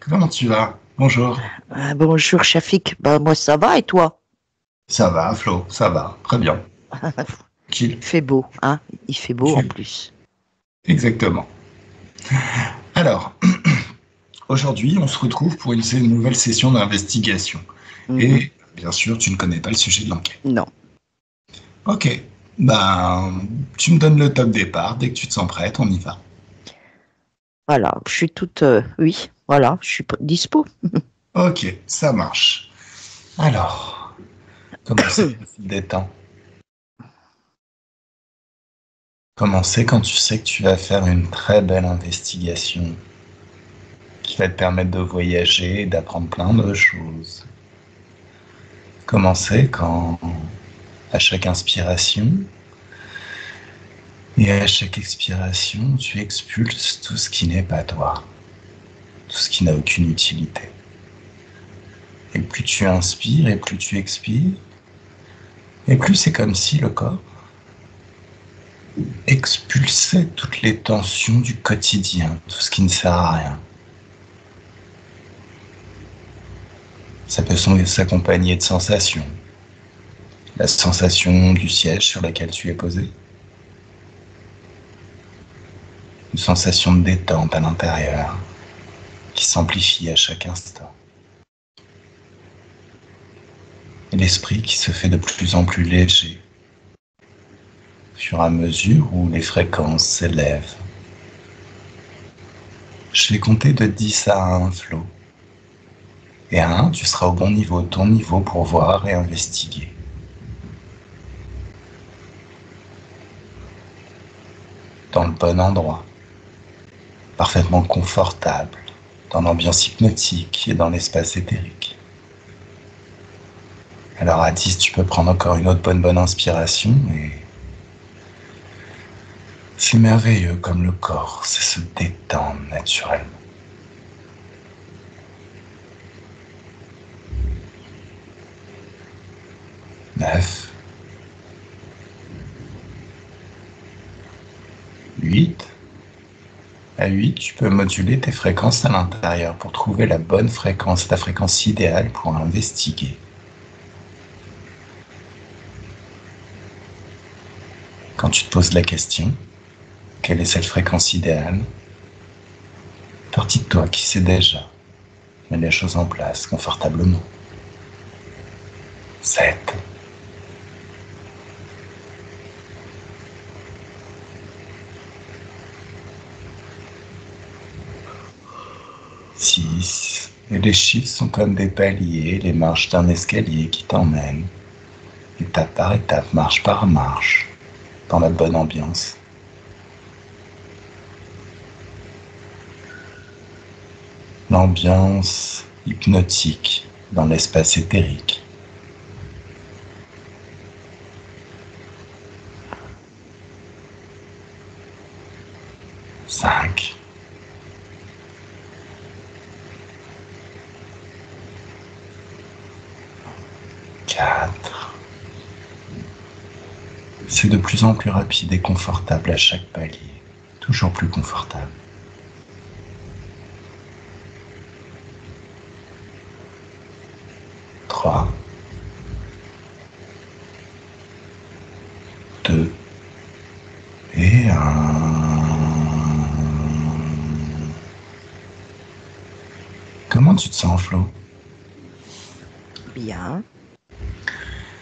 Comment tu vas? Bonjour. Bonjour Shafik, bah moi ça va et toi? Ça va, Flo, ça va, très bien. Il Chill. fait beau, hein? Il fait beau en Tu... plus. Exactement. Alors, aujourd'hui, on se retrouve pour une nouvelle session d'investigation. Mhm. Et bien sûr, tu ne connais pas le sujet de l'enquête. Non. Ok, tu me donnes le top départ. Dès que tu te sens prête, on y va. Voilà, je suis toute. Oui, voilà, je suis dispo. Ok, ça marche. Alors, commencez des temps. Commencez quand tu sais que tu vas faire une très belle investigation qui va te permettre de voyager et d'apprendre plein de choses. Commencer quand, à chaque inspiration et à chaque expiration, tu expulses tout ce qui n'est pas toi, tout ce qui n'a aucune utilité. Et plus tu inspires et plus tu expires, et plus c'est comme si le corps expulsait toutes les tensions du quotidien, tout ce qui ne sert à rien. Ça peut s'accompagner de sensations. La sensation du siège sur lequel tu es posé, une sensation de détente à l'intérieur qui s'amplifie à chaque instant. Et l'esprit qui se fait de plus en plus léger au fur et à mesure où les fréquences s'élèvent. Je vais compter de 10 à 1, Flo. Et à 1, tu seras au bon niveau, ton niveau pour voir et investiguer. Dans le bon endroit, parfaitement confortable, dans l'ambiance hypnotique et dans l'espace éthérique. Alors à 10, tu peux prendre encore une autre bonne inspiration et c'est merveilleux comme le corps sait se détendre naturellement. 9, 8. À 8, tu peux moduler tes fréquences à l'intérieur pour trouver la bonne fréquence, la fréquence idéale pour investiguer. Quand tu te poses la question, quelle est cette fréquence idéale? Partie de toi qui sait déjà, met les choses en place confortablement. 7, 6, et les chiffres sont comme des paliers, les marches d'un escalier qui t'emmènent, étape par étape, marche par marche, dans la bonne ambiance. L'ambiance hypnotique dans l'espace éthérique. 5, 4. C'est de plus en plus rapide et confortable à chaque palier. Toujours plus confortable. 3, 2 et 1. Comment tu te sens, Flo? Bien.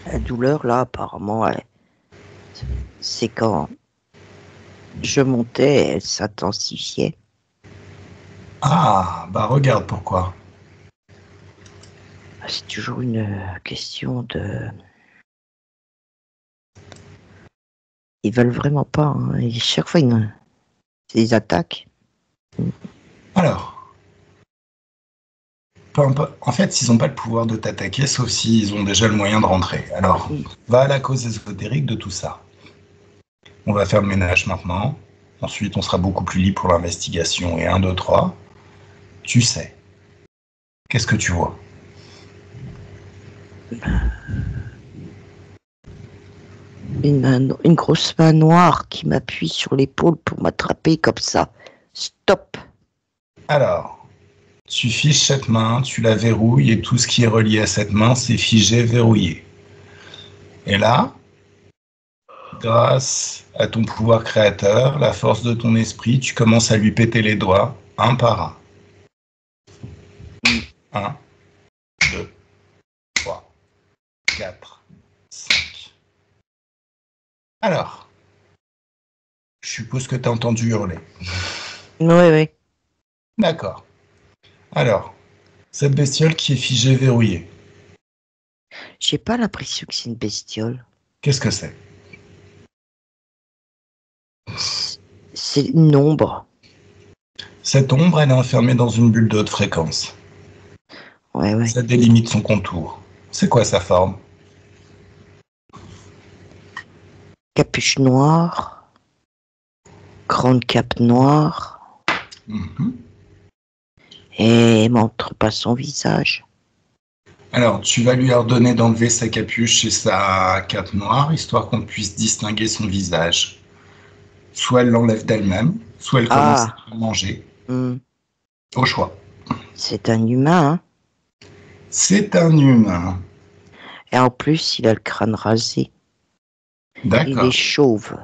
La douleur là, apparemment, c'est quand je montais, elle s'intensifiait. Ah, bah regarde pourquoi. C'est toujours une question de. Ils veulent vraiment pas. Hein. Et chaque fois, ils attaquent. Alors, en fait, ils n'ont pas le pouvoir de t'attaquer, sauf s'ils ont déjà le moyen de rentrer. Alors, va à la cause ésotérique de tout ça. On va faire le ménage maintenant. Ensuite, on sera beaucoup plus libre pour l'investigation. Et 1, 2, 3, tu sais. Qu'est-ce que tu vois? Une grosse main noire qui m'appuie sur l'épaule pour m'attraper comme ça. Stop. Alors, Tu fiches cette main, tu la verrouilles et tout ce qui est relié à cette main, c'est figé, verrouillé. Et là, grâce à ton pouvoir créateur, la force de ton esprit, tu commences à lui péter les doigts, un par un. 1, 2, 3, 4, 5. Alors, je suppose que tu as entendu hurler. Oui, oui. D'accord. Alors, cette bestiole qui est figée, verrouillée, J'ai pas l'impression que c'est une bestiole. qu'est-ce que c'est? C'est une ombre. Cette ombre, elle est enfermée dans une bulle de haute fréquence. Ouais, ouais. Ça délimite son contour. C'est quoi sa forme? Capuche noire, grande cape noire, et montre pas son visage. Alors, tu vas lui ordonner d'enlever sa capuche et sa cape noire, histoire qu'on puisse distinguer son visage. Soit elle l'enlève d'elle-même, soit elle commence Ah, à manger. hmm, Au choix. c'est un humain, hein. C'est un humain. Et en plus, il a le crâne rasé. Il est D'accord. chauve.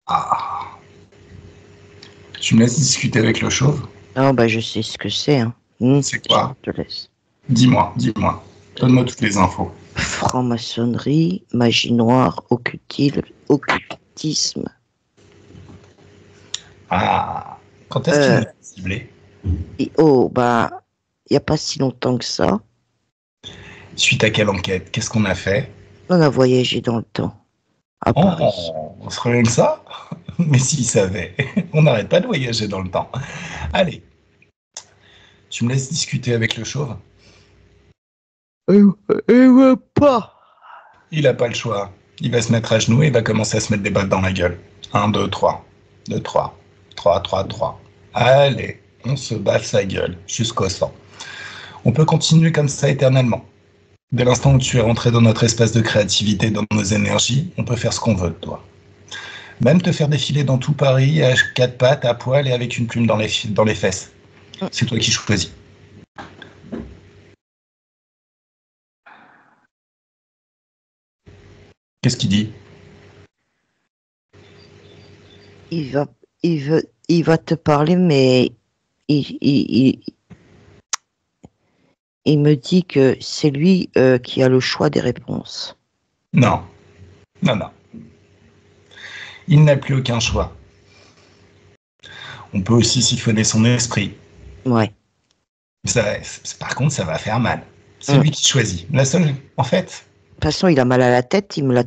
Ah. Tu me laisses discuter avec le chauve? Oh, bah, je sais ce que c'est, hein. C'est Je quoi? te laisse. Dis-moi, dis-moi. Donne-moi toutes les infos. Franc-maçonnerie, magie noire, occultisme. Ah. Quand est-ce qu'il nous a ciblé? Oh, bah, il n'y a pas si longtemps que ça. Suite à quelle enquête? Qu'est-ce qu'on a fait? On a voyagé dans le temps, à Paris. Oh, on se rien que ça? Mais s'il savait, on n'arrête pas de voyager dans le temps. Allez, tu me laisses discuter avec le chauve? Il veut pas. Il n'a pas le choix. Il va se mettre à genoux et il va commencer à se mettre des balles dans la gueule. 1, 2, 3. 2, 3. 3, 3, 3. Allez, on se bat sa gueule jusqu'au sang. On peut continuer comme ça éternellement. Dès l'instant où tu es rentré dans notre espace de créativité, dans nos énergies, on peut faire ce qu'on veut de toi. Même te faire défiler dans tout Paris à quatre pattes, à poil et avec une plume dans les fesses. C'est toi qui choisis. Qu'est-ce qu'il dit? Il va te parler, mais il me dit que c'est lui qui a le choix des réponses. Non, non, non. Il n'a plus aucun choix. On peut aussi siphonner son esprit. Ouais. Par contre, ça va faire mal. C'est lui qui choisit. La seule, en fait. De toute façon, il a mal à la tête. Il m'a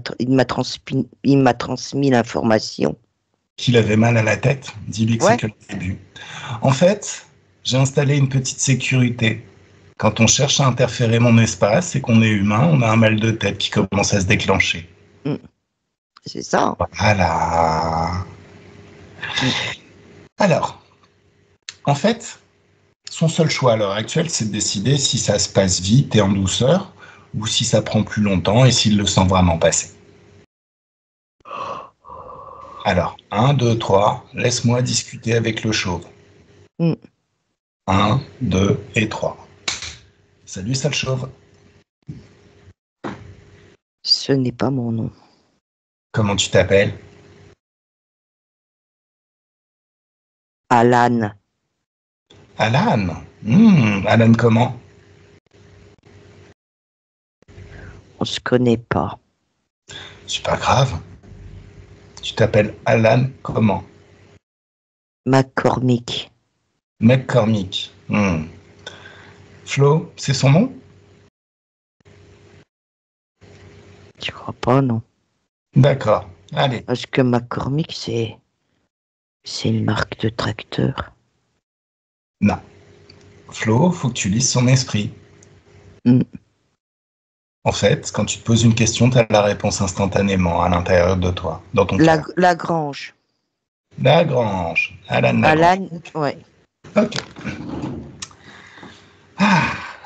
transmis l'information. Qu'il avait mal à la tête. Dis-lui que c'est que le début. En fait, j'ai installé une petite sécurité. Quand on cherche à interférer mon espace et qu'on est humain, on a un mal de tête qui commence à se déclencher. C'est ça. Voilà. Alors, en fait, son seul choix à l'heure actuelle, c'est de décider si ça se passe vite et en douceur, ou si ça prend plus longtemps et s'il le sent vraiment passer. Alors, 1, 2, 3, laisse-moi discuter avec le chauve. 1, 2 et 3. Salut, sale chauve. Ce n'est pas mon nom. Comment tu t'appelles? Alan. Alan. Alan comment? On se connaît pas. C'est pas grave. Tu t'appelles Alan comment? McCormick. McCormick. Flo, c'est son nom? Tu crois pas, non? D'accord. Allez. Parce que McCormick, c'est une marque de tracteur. Non. Flo, faut que tu lises son esprit. En fait, quand tu te poses une question, tu as la réponse instantanément à l'intérieur de toi, dans ton cœur. Lagrange. Lagrange. Alan Lagrange. Alan, ouais. Ok.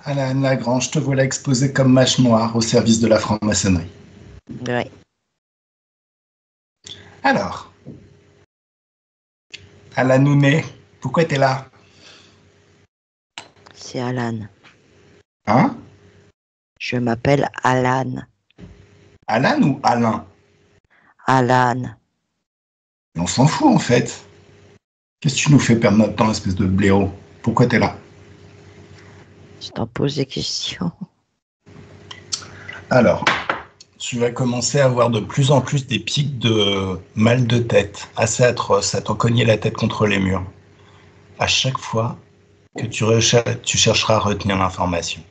Alan Lagrange, te voilà exposé comme mâche noire au service de la franc-maçonnerie. Ouais. Alors, Alan Nounet, pourquoi t'es là? c'est Alan. Hein? Je m'appelle Alan. Alan ou Alain? Alan. Mais on s'en fout en fait. Qu'est-ce que tu nous fais perdre notre temps, espèce de blaireau? Pourquoi t'es là? Je t'en pose des questions. Alors, tu vas commencer à avoir de plus en plus des pics de mal de tête, assez atroces, à t'en cogner la tête contre les murs. À chaque fois que tu chercheras à retenir l'information.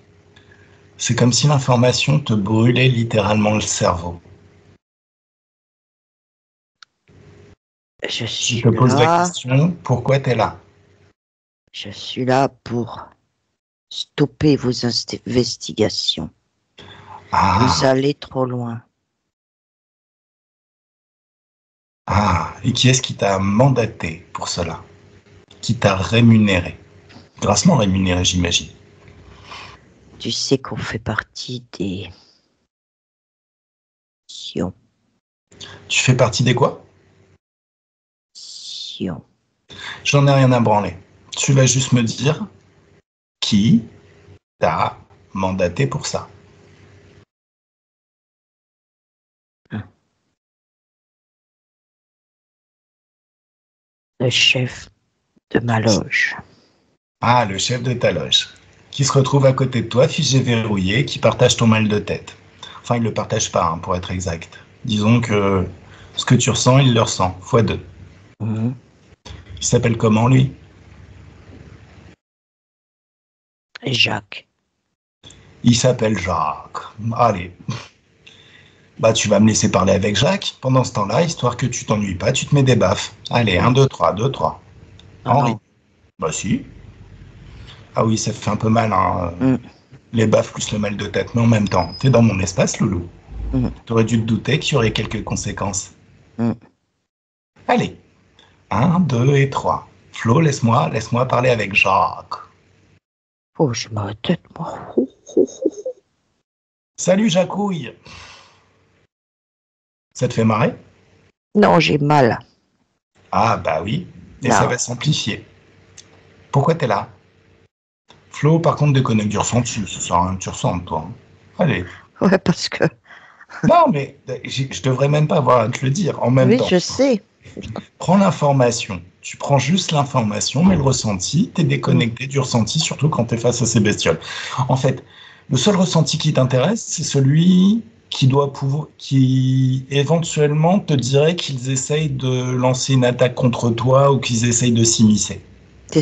C'est comme si l'information te brûlait littéralement le cerveau. Je Je suis te pose la là. question, pourquoi t'es là? Je suis là pour stopper vos investigations. Vous allez trop loin. Et qui est-ce qui t'a mandaté pour cela? Qui t'a rémunéré? Grassement rémunéré, j'imagine. Tu sais qu'on fait partie des... Sion. Tu fais partie des quoi? Sion. J'en ai rien à branler. Tu vas juste me dire qui t'a mandaté pour ça. Le chef de ma loge. Ah, le chef de ta loge. Qui se retrouve à côté de toi, figé verrouillé, qui partage ton mal de tête. Enfin, il le partage pas, hein, pour être exact. Disons que ce que tu ressens, il le ressent, fois deux. Mmh. Il s'appelle comment, lui? Jacques. Il s'appelle Jacques. Allez. Bah, tu vas me laisser parler avec Jacques. Pendant ce temps-là, histoire que tu t'ennuies pas, tu te mets des baffes. Allez, 1, 2, 3, 2, 3. Henri. Non. Bah si. Ah oui, ça fait un peu mal, hein. Les baffes plus le mal de tête, mais en même temps, t'es dans mon espace, loulou. T'aurais dû te douter qu'il y aurait quelques conséquences. Allez. 1, 2 et 3. Flo, laisse-moi parler avec Jacques. Oh, je me tête, moi. Salut, Jacouille. Ça te fait marrer? Non, j'ai mal. Ah bah oui, et Non. ça va s'amplifier. Pourquoi t'es là? Flo, par contre, déconne avec du ressenti, ça sert à rien que tu ressentes, toi. Allez. Ouais, parce que... Non, mais je devrais même pas avoir à te le dire en même temps. Oui, je sais. Prends l'information. Tu prends juste l'information, mais le ressenti, t'es déconnecté du ressenti, surtout quand t'es face à ces bestioles. En fait, le seul ressenti qui t'intéresse, c'est celui qui éventuellement te dirait qu'ils essayent de lancer une attaque contre toi ou qu'ils essayent de s'immiscer. C'est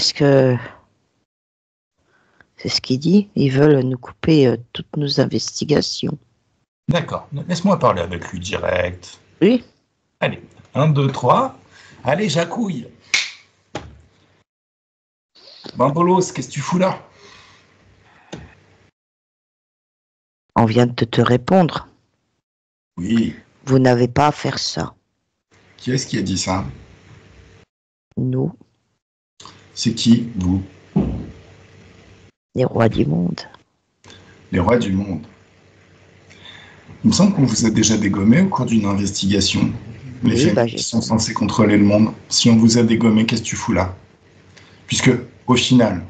ce qu'il dit. Ils veulent nous couper toutes nos investigations. D'accord. Laisse-moi parler avec lui direct. Oui. Allez. 1, 2, 3. Allez, Jacouille. Bambolos, qu'est-ce que tu fous là? On vient de te répondre. Oui. Vous n'avez pas à faire ça. Qui est-ce qui a dit ça? Nous, C'est qui, vous? les rois du monde. Les rois du monde. Il me semble qu'on vous a déjà dégommé au cours d'une investigation. Les familles qui sont censées contrôler le monde. Si on vous a dégommé, qu'est-ce que tu fous là? Puisque, au final,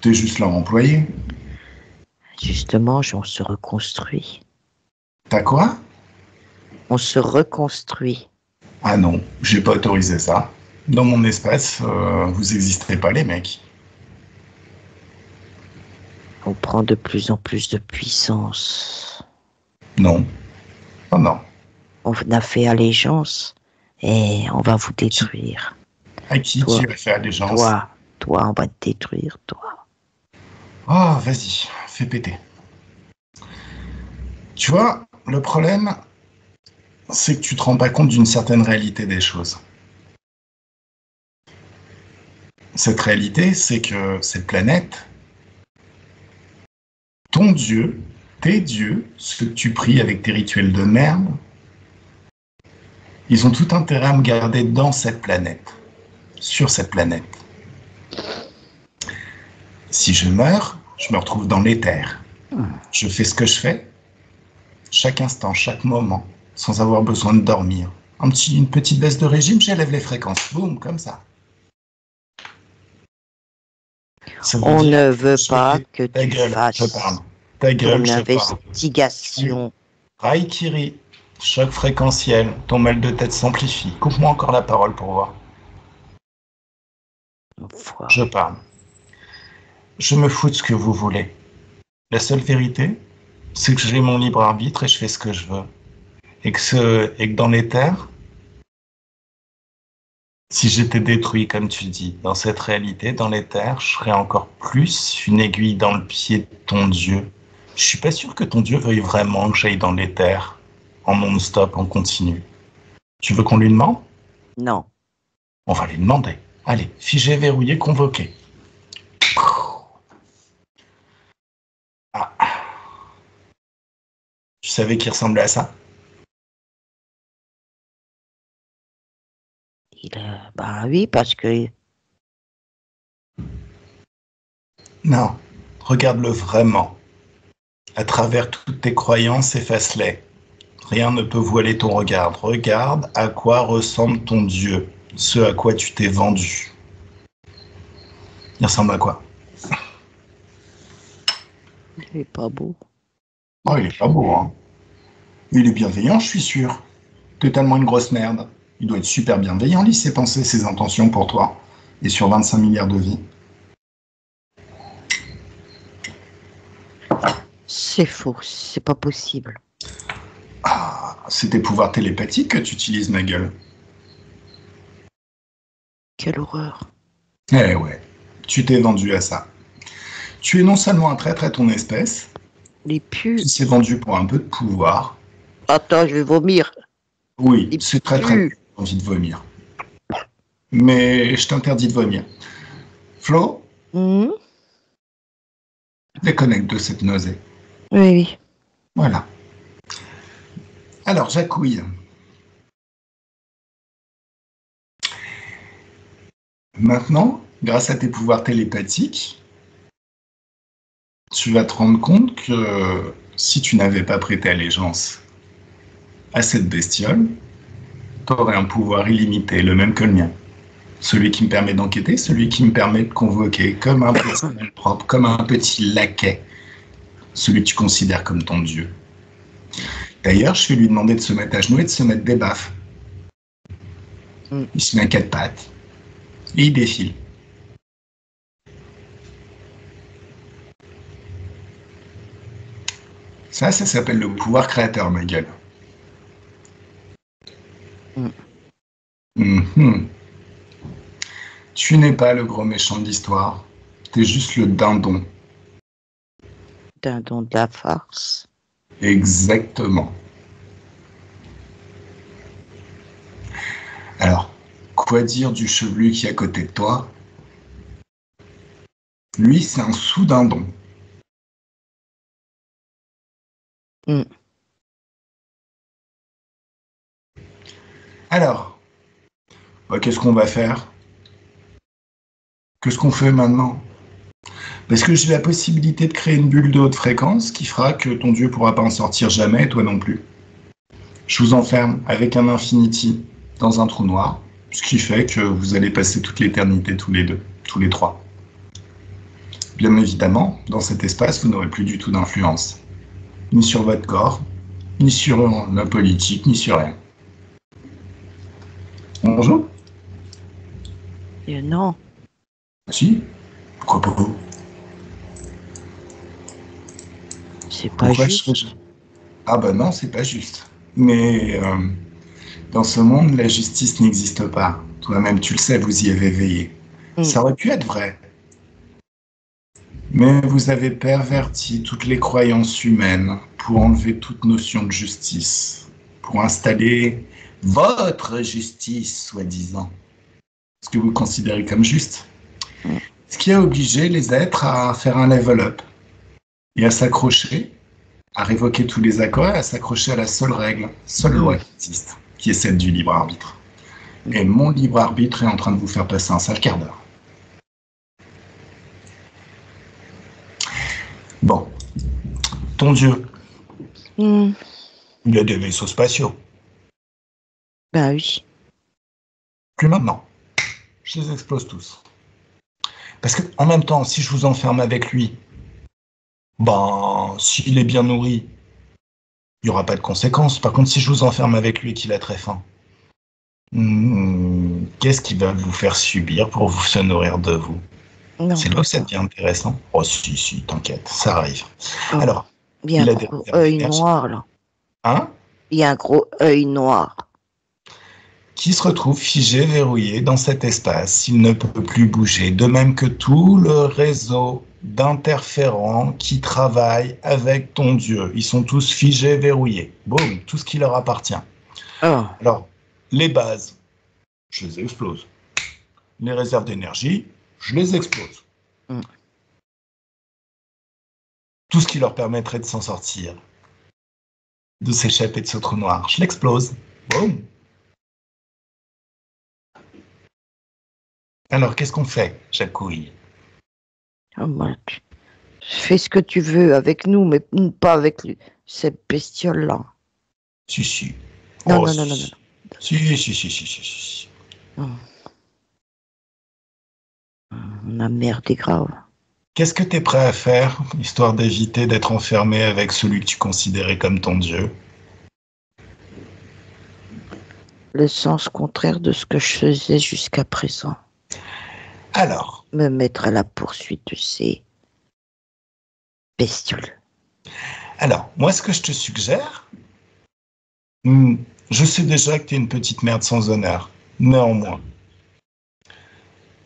t'es juste leur employé. Justement, on se reconstruit. T'as quoi? On se reconstruit. Ah non, j'ai pas autorisé ça. Dans mon espace, vous existerez pas, les mecs. On prend de plus en plus de puissance. Non. Oh non. On a fait allégeance et on va vous détruire. À qui tu as fait allégeance? Toi, on va te détruire, toi. Oh, vas-y, fais péter. Tu vois, le problème, c'est que tu te rends pas compte d'une certaine réalité des choses. Cette réalité, c'est que cette planète, ton dieu, tes dieux, ceux que tu pries avec tes rituels de merde, ils ont tout intérêt à me garder dans cette planète, sur cette planète. Si je meurs, je me retrouve dans l'éther. Je fais ce que je fais, chaque instant, chaque moment, sans avoir besoin de dormir. Une petite baisse de régime, j'élève les fréquences. Boum, comme ça. Ça veut On dire ne veut je pas fais- que ta tu gueule, je parle. fasses Ta gueule, ton je parle. investigation. Raikiri, choc fréquentiel, ton mal de tête s'amplifie. Coupe-moi encore la parole pour voir. Je Enfoiré. parle. Je me fous de ce que vous voulez. La seule vérité, c'est que j'ai mon libre arbitre et je fais ce que je veux. Et que dans l'éther, si j'étais détruit, comme tu dis, dans cette réalité, dans l'éther, je serais encore plus une aiguille dans le pied de ton Dieu. Je suis pas sûr que ton Dieu veuille vraiment que j'aille dans l'éther, en non-stop, en continu. Tu veux qu'on lui demande? Non. On va lui demander. Allez, figé, verrouillé, convoqué. Ah. Tu savais qu'il ressemblait à ça? Bah oui, parce que Non, regarde-le vraiment. À travers toutes tes croyances, efface-les. Rien ne peut voiler ton regard. Regarde à quoi ressemble ton Dieu, ce à quoi tu t'es vendu. Il ressemble à quoi? il est pas beau. Oh, il est pas beau, hein. Il est bienveillant, je suis sûr. T'es tellement une grosse merde. Il doit être super bienveillant, lis ses pensées, ses intentions pour toi. Et sur 25 milliards de vies. C'est faux, c'est pas possible. Ah, c'est tes pouvoirs télépathiques que tu utilises, ma gueule. Quelle horreur. Eh ouais, tu t'es vendu à ça. Tu es non seulement un traître à ton espèce, Les pus. qui s'est vendu pour un peu de pouvoir. Attends, je vais vomir. Oui, Les c'est très très pus. j'ai envie de vomir. Mais je t'interdis de vomir. Flo, Mhm. déconnecte de cette nausée. Oui, oui. Voilà. Alors, Jacouille. Maintenant, grâce à tes pouvoirs télépathiques, tu vas te rendre compte que si tu n'avais pas prêté allégeance à cette bestiole, tu aurais un pouvoir illimité, le même que le mien. Celui qui me permet d'enquêter, celui qui me permet de convoquer comme un petit propre, comme un petit laquais, celui que tu considères comme ton dieu. D'ailleurs, je vais lui demander de se mettre à genoux et de se mettre des baffes. Il se met à quatre pattes et il défile. Ça s'appelle le pouvoir créateur, ma gueule. Mhm. Tu n'es pas le gros méchant de l'histoire. T'es juste le dindon. Dindon de la farce. Exactement. Alors, quoi dire du chevelu qui est à côté de toi? Lui, c'est un sous-dindon. Mm. Alors, qu'est-ce qu'on va faire? Qu'est-ce qu'on fait maintenant? Parce que j'ai la possibilité de créer une bulle de haute fréquence qui fera que ton dieu pourra pas en sortir jamais et toi non plus. Je vous enferme avec un infinity dans un trou noir, ce qui fait que vous allez passer toute l'éternité tous les deux, tous les trois. Bien évidemment, dans cet espace, vous n'aurez plus du tout d'influence, ni sur votre corps, ni sur la politique, ni sur rien. On joue? Non. Si? Pourquoi pas vous? C'est pas Pourquoi juste. je... Ah bah non, c'est pas juste. Mais dans ce monde, la justice n'existe pas. Toi-même, tu le sais, vous y avez veillé. Ça aurait pu être vrai. Mais vous avez perverti toutes les croyances humaines pour enlever toute notion de justice, pour installer votre justice, soi-disant, ce que vous considérez comme juste. Ce qui a obligé les êtres à faire un level up et à s'accrocher, à révoquer tous les accords et à s'accrocher à la seule règle, seule loi qui existe, qui est celle du libre arbitre. Et mon libre arbitre est en train de vous faire passer un sale quart d'heure. Bon, ton dieu, il a des vaisseaux spatiaux. Bah oui. Plus maintenant. Je les explose tous. Parce que en même temps, si je vous enferme avec lui, ben, s'il est bien nourri, il n'y aura pas de conséquences. Par contre, si je vous enferme avec lui et qu'il a très faim, qu'est-ce qu'il va vous faire subir pour vous se nourrir de vous? Non, C'est là pas où ça ça. devient intéressant. Oh, si, t'inquiète, ça arrive. Oh, Alors, il y a un il a des gros réserves œil d'énergie. noir, là. Hein? Il y a un gros œil noir. Qui se retrouve figé, verrouillé dans cet espace. Il ne peut plus bouger, de même que tout le réseau d'interférents qui travaillent avec ton Dieu. Ils sont tous figés, verrouillés. Boum, tout ce qui leur appartient. Oh, Alors, les bases, je les explose. Les réserves d'énergie, je les explose. mm. Tout ce qui leur permettrait de s'en sortir, de s'échapper de ce trou noir, je l'explose. Boum. Alors, qu'est-ce qu'on fait, Jacouille? Oh, bah, fais ce que tu veux avec nous, mais pas avec cette bestiole-là. Si. Non, Oh, non, non, non, non. Si. Non. La merde est grave. Qu'est-ce que tu es prêt à faire, histoire d'éviter d'être enfermé avec celui que tu considérais comme ton Dieu? Le sens contraire de ce que je faisais jusqu'à présent. Alors, Me mettre à la poursuite de ces bestioles. moi, ce que je te suggère, je sais déjà que tu es une petite merde sans honneur. Néanmoins,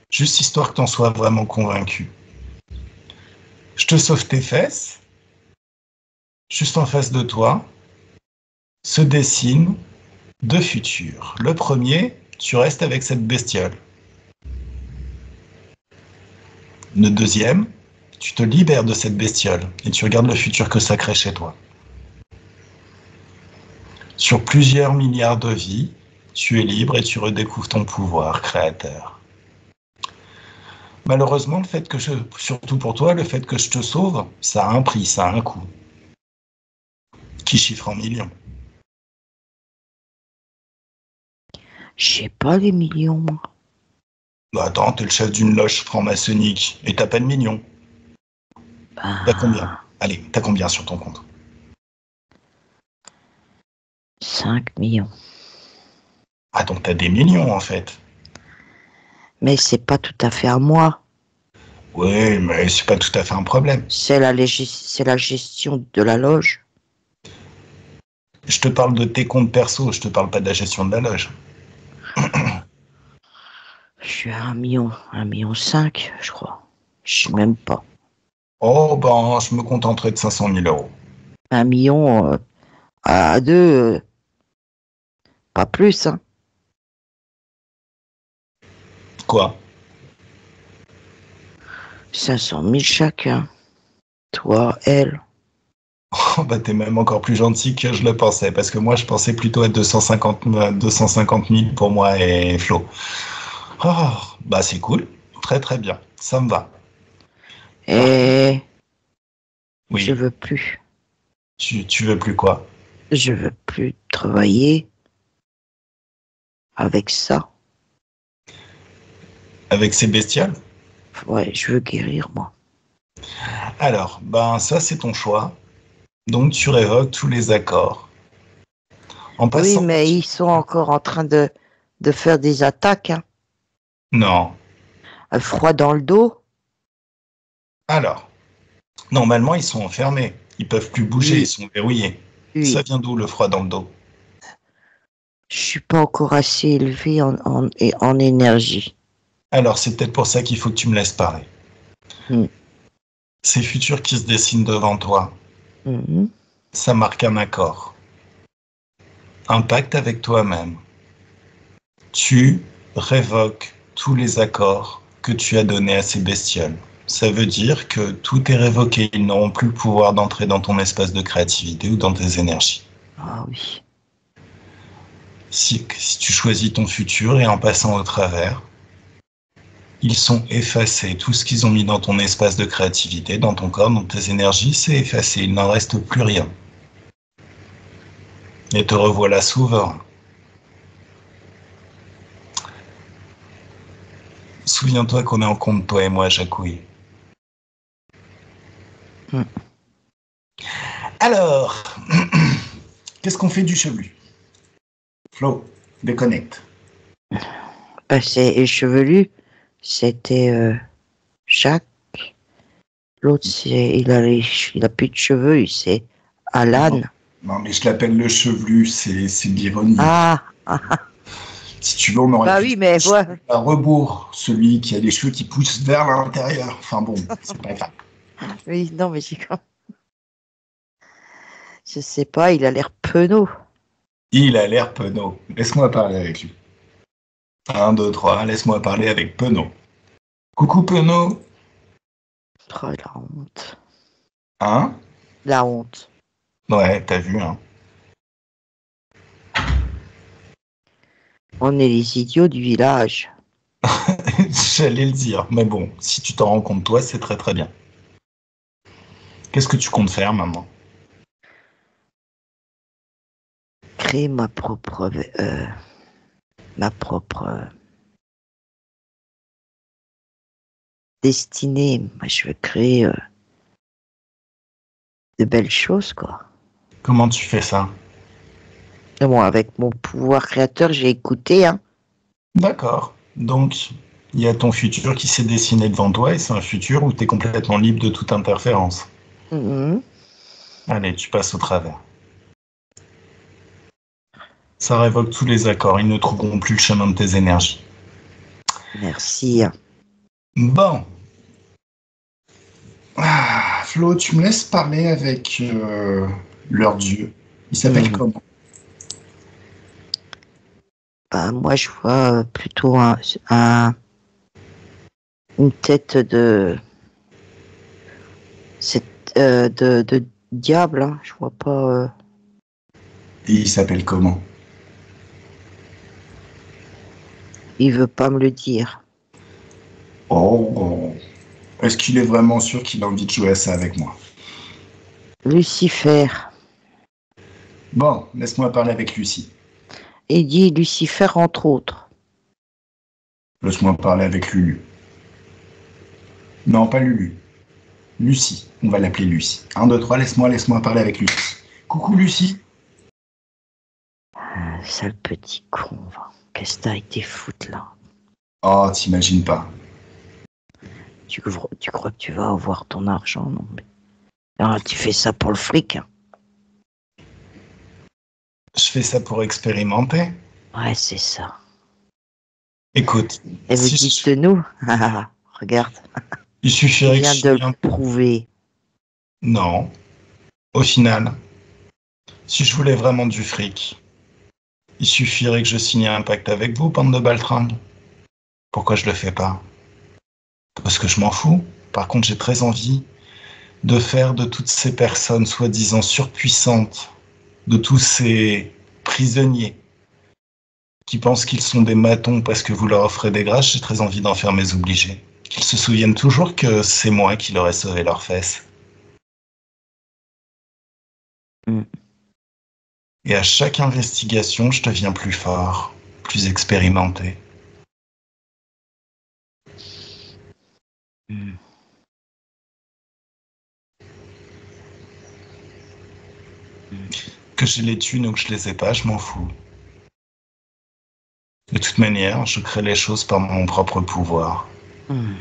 juste histoire que t'en sois vraiment convaincu. Je te sauve tes fesses, juste en face de toi, se dessinent deux futurs. Le premier, tu restes avec cette bestiole. Le deuxième, tu te libères de cette bestiole et tu regardes le futur que ça crée chez toi. Sur plusieurs milliards de vies, tu es libre et tu redécouvres ton pouvoir créateur. Malheureusement, surtout pour toi, le fait que je te sauve, ça a un prix, ça a un coût, qui chiffre en millions. J'ai pas les millions, moi. Bah attends, t'es le chef d'une loge franc-maçonnique et t'as pas de millions. T'as combien? Allez, t'as combien sur ton compte? 5 millions. Ah donc t'as des millions en fait. Mais c'est pas tout à fait à moi. Oui, mais c'est pas tout à fait un problème. C'est la gestion de la loge. Je te parle de tes comptes perso, je te parle pas de la gestion de la loge. Je suis à 1,5 million, je crois. Je sais même pas. Oh ben, je me contenterai de 500 000 euros. 1 million à 2, pas plus, hein. Quoi? 500 000 chacun. Toi, elle. Oh, bah t'es même encore plus gentil que je le pensais, parce que moi je pensais plutôt à 250 000 pour moi et Flo. Oh, bah c'est cool, très bien, ça me va. Et je Oui, veux plus. tu veux plus quoi? Je veux plus travailler avec ça. Avec ces bestioles? Ouais, je veux guérir, moi. Alors, ben ça c'est ton choix. Donc tu révoques tous les accords. En Oui, passant... mais ils sont encore en train de faire des attaques, hein. Non. Un froid dans le dos. Alors, normalement ils sont enfermés. Ils peuvent plus bouger, ils Oui, sont verrouillés. Ça oui. vient d'où le froid dans le dos? Je suis pas encore assez élevé en énergie. Alors c'est peut-être pour ça qu'il faut que tu me laisses parler. Mm. Ces futurs qui se dessinent devant toi, Mhm. ça marque un accord. Un pacte avec toi-même. Tu révoques tous les accords que tu as donnés à ces bestioles. Ça veut dire que tout est révoqué. Ils n'auront plus le pouvoir d'entrer dans ton espace de créativité ou dans tes énergies. Ah oui. Si tu choisis ton futur et en passant au travers, ils sont effacés. Tout ce qu'ils ont mis dans ton espace de créativité, dans ton corps, dans tes énergies, c'est effacé. Il n'en reste plus rien. Et te revoilà souverain. Souviens-toi qu'on est en compte, toi et moi, Jacouille. Mm. Alors, qu'est-ce qu'on fait du chevelu? Flo, déconnecte. Bah, c'est chevelu, c'était Jacques. L'autre, il a plus de cheveux, c'est Alan. Non, mais je l'appelle le chevelu, c'est de l'ironie. Ah, Si tu veux, on aurait bah pu oui, mais ouais. à rebours, celui qui a les cheveux qui poussent vers l'intérieur. Enfin bon, c'est pas grave. Oui, non, mais je sais pas, il a l'air penaud. Il a l'air penaud. Laisse-moi parler avec lui. 1, 2, 3, laisse-moi parler avec Penaud. Coucou Penaud. Oh, la honte. Hein? La honte. Ouais, t'as vu, hein. On est les idiots du village. J'allais le dire, mais bon, si tu t'en rends compte toi, c'est très très bien. Qu'est-ce que tu comptes faire maintenant? Créer ma propre destinée. Moi, je veux créer de belles choses, quoi. Comment tu fais ça? Et bon, avec mon pouvoir créateur, j'ai écouté, hein. D'accord. Donc, il y a ton futur qui s'est dessiné devant toi et c'est un futur où tu es complètement libre de toute interférence. Mhm. Allez, tu passes au travers. Ça révoque tous les accords, ils ne trouveront plus le chemin de tes énergies. Merci. Bon. Ah, Flo, tu me laisses parler avec leur dieu. Il s'appelle Mhm. comment? Bah, moi, je vois plutôt une tête de diable, hein. Je vois pas. Et il s'appelle comment? Il veut pas me le dire. Oh, est-ce qu'il est vraiment sûr qu'il a envie de jouer à ça avec moi? Lucifer. Bon, laisse-moi parler avec Lucie. Il dit Lucifer entre autres. Laisse-moi parler avec Lulu. Non, pas Lulu. Lucie. On va l'appeler Lucie. 1, 2, 3, laisse-moi parler avec Lucie. Coucou Lucie. Sale petit con, va. Qu'est-ce que t'as été foutre là? Oh, t'imagines pas. Tu crois que tu vas avoir ton argent? Non, mais. Ah, tu fais ça pour le fric, hein. Je fais ça pour expérimenter. Ouais, c'est ça. Écoute, Elle vous dit de nous? Regarde, il tu suffirait que viens je de sois le prouver. Non. Au final, si je voulais vraiment du fric, il suffirait que je signe un pacte avec vous, bande de baltringues. Pourquoi je le fais pas? Parce que je m'en fous. Par contre, j'ai très envie de faire de toutes ces personnes soi-disant surpuissantes, de tous ces prisonniers qui pensent qu'ils sont des matons parce que vous leur offrez des grâces, j'ai très envie d'en faire mes obligés. Qu'ils se souviennent toujours que c'est moi qui leur ai sauvé leurs fesses. Mm. Et à chaque investigation, je deviens plus fort, plus expérimenté. Mm. Que j'ai les thunes ou que je les ai pas, je m'en fous. De toute manière, je crée les choses par mon propre pouvoir. Mm.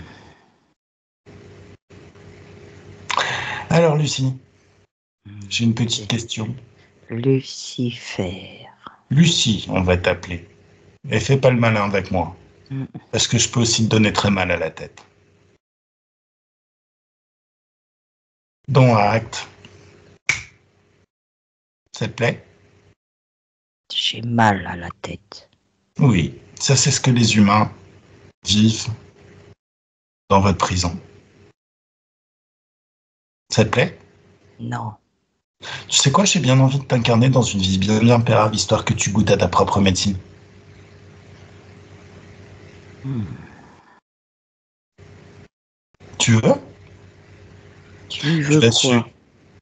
Alors Lucie, j'ai une petite C'est question. Lucifer. Lucie, on va t'appeler. Et fais pas le malin avec moi, Mm. parce que je peux aussi te donner très mal à la tête. Don acte. Ça te plaît? J'ai mal à la tête. Oui, ça c'est ce que les humains vivent dans votre prison. Ça te plaît? Non. Tu sais quoi, j'ai bien envie de t'incarner dans une vie bien pérave, histoire que tu goûtes à ta propre médecine. Mm. Tu veux? Tu Tu veux vas, su- quoi?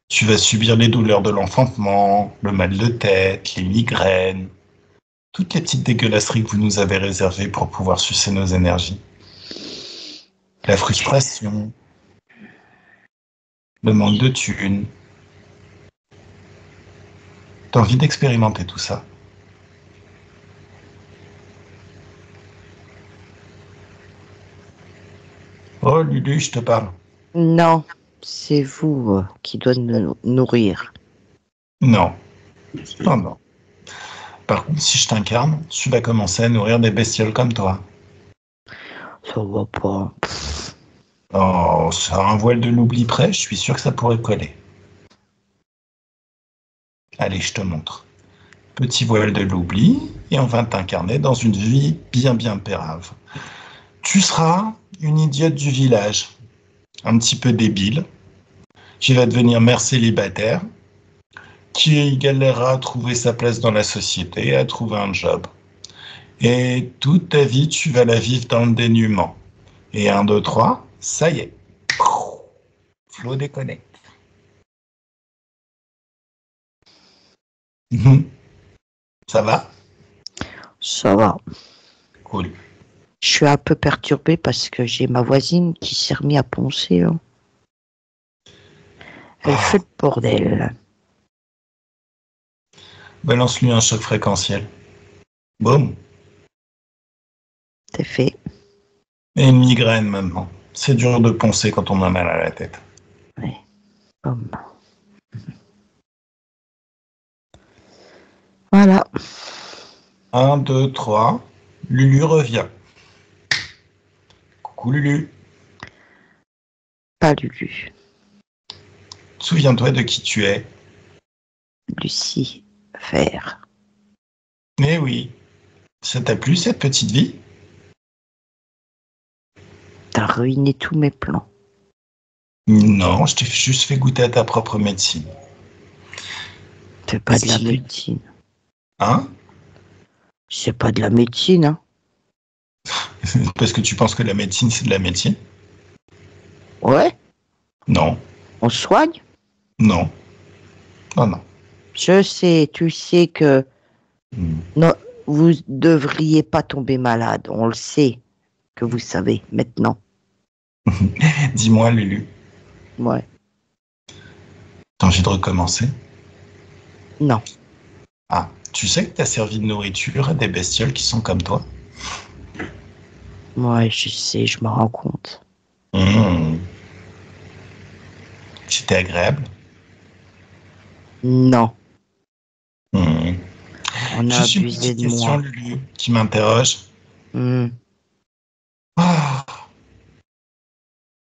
tu vas subir les douleurs de l'enfantement, le mal de tête, les migraines, toutes les petites dégueulasseries que vous nous avez réservées pour pouvoir sucer nos énergies. la frustration, le manque de thunes. T'as envie d'expérimenter tout ça. Oh, Lulu, je te parle. Non, c'est vous qui doit nous nourrir. Non. Non, non. Par contre, si je t'incarne, tu vas commencer à nourrir des bestioles comme toi. Ça va pas. Oh, sur un voile de l'oubli près, je suis sûr que ça pourrait coller. Allez, je te montre. Petit voile de l'oubli, et on va t'incarner dans une vie bien bien pérave. Tu seras une idiote du village, un petit peu débile, qui va devenir mère célibataire, qui galérera à trouver sa place dans la société, à trouver un job. Et toute ta vie, tu vas la vivre dans le dénuement. Et 1, 2, 3, ça y est. Flo déconnecte. Ça va? Ça va. Cool. Je suis un peu perturbée parce que j'ai ma voisine qui s'est remise à poncer. Hein. Elle fait le bordel. Balance-lui un choc fréquentiel. Boum. C'est fait. Et une migraine maintenant. C'est dur de poncer quand on a mal à la tête. Ouais. Boum. Voilà. 1, 2, 3. Lulu revient. Coucou Lulu. Pas Lulu. Souviens-toi de qui tu es. Lucie Vert. Eh oui. Ça t'a plu cette petite vie? T'as ruiné tous mes plans. Non, je t'ai juste fait goûter à ta propre médecine. C'est pas de la médecine. Hein? C'est pas de la médecine, hein? Parce que tu penses que la médecine, c'est de la médecine? Ouais? Non. On soigne? Non. Non, non. Je sais, tu sais que non, vous devriez pas tomber malade. On le sait que vous savez maintenant. Dis-moi, Lulu, Ouais. t'as envie de recommencer? Non. Ah, tu sais que t'as servi de nourriture à des bestioles qui sont comme toi? Ouais, je sais, je me rends compte. Mmh. C'était agréable? Non. Mmh. On a Juste une abusé petite de question, moi. Lulu, qui m'interroge. Ah,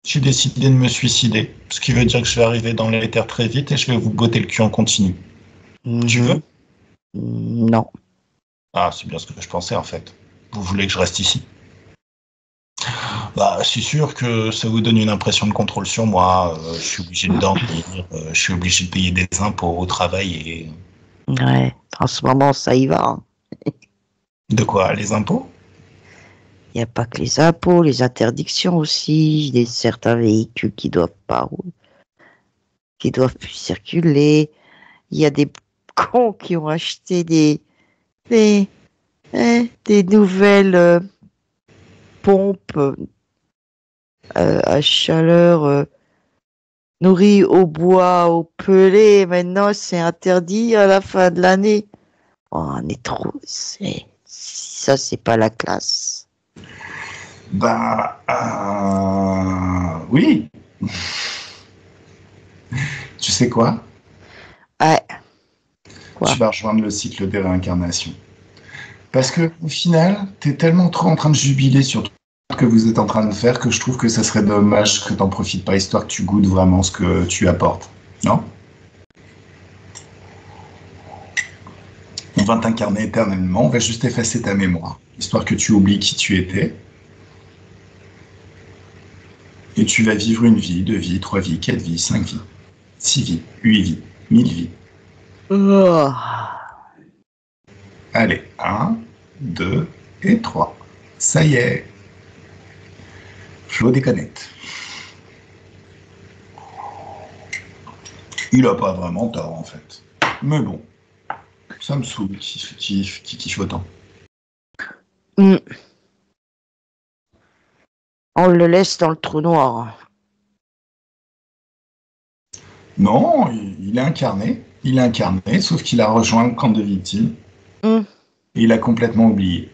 j'ai décidé de me suicider, ce qui veut dire que je vais arriver dans l'éther très vite et je vais vous botter le cul en continu. Tu veux? Non. Ah, c'est bien ce que je pensais en fait. Vous voulez que je reste ici? Bah, c'est sûr que ça vous donne une impression de contrôle sur moi. Je suis obligé de dormir, je suis obligé de payer des impôts au travail et... Ouais. En ce moment, ça y va. Hein. De quoi? Les impôts? Il n'y a pas que les impôts, les interdictions aussi, des certains véhicules qui doivent pas rouler, qui doivent plus circuler. Il y a des cons qui ont acheté des, des nouvelles pompes à chaleur nourries au bois, au pelé. Maintenant, c'est interdit à la fin de l'année. Oh, on est trop. Ça, c'est pas la classe. Bah, oui. Tu sais quoi? Ouais. Quoi? Tu vas rejoindre le cycle des réincarnations. Parce que au final, t'es tellement trop en train de jubiler sur tout ce que vous êtes en train de faire que je trouve que ça serait dommage que t'en profites pas, histoire que tu goûtes vraiment ce que tu apportes. Non? On va t'incarner éternellement, on va juste effacer ta mémoire, histoire que tu oublies qui tu étais. Et tu vas vivre une vie, 2 vies, 3 vies, 4 vies, 5 vies, 6 vies, 8 vies, 1000 vies. Oh. Allez, 1, 2 et 3. Ça y est. Flo déconnecte. Il a pas vraiment tort en fait. Mais bon, ça me saoule qui kiffe autant. Mm. On le laisse dans le trou noir. Non, il est incarné. Il est incarné, sauf qu'il a rejoint le camp de victimes. Hum, Et il a complètement oublié.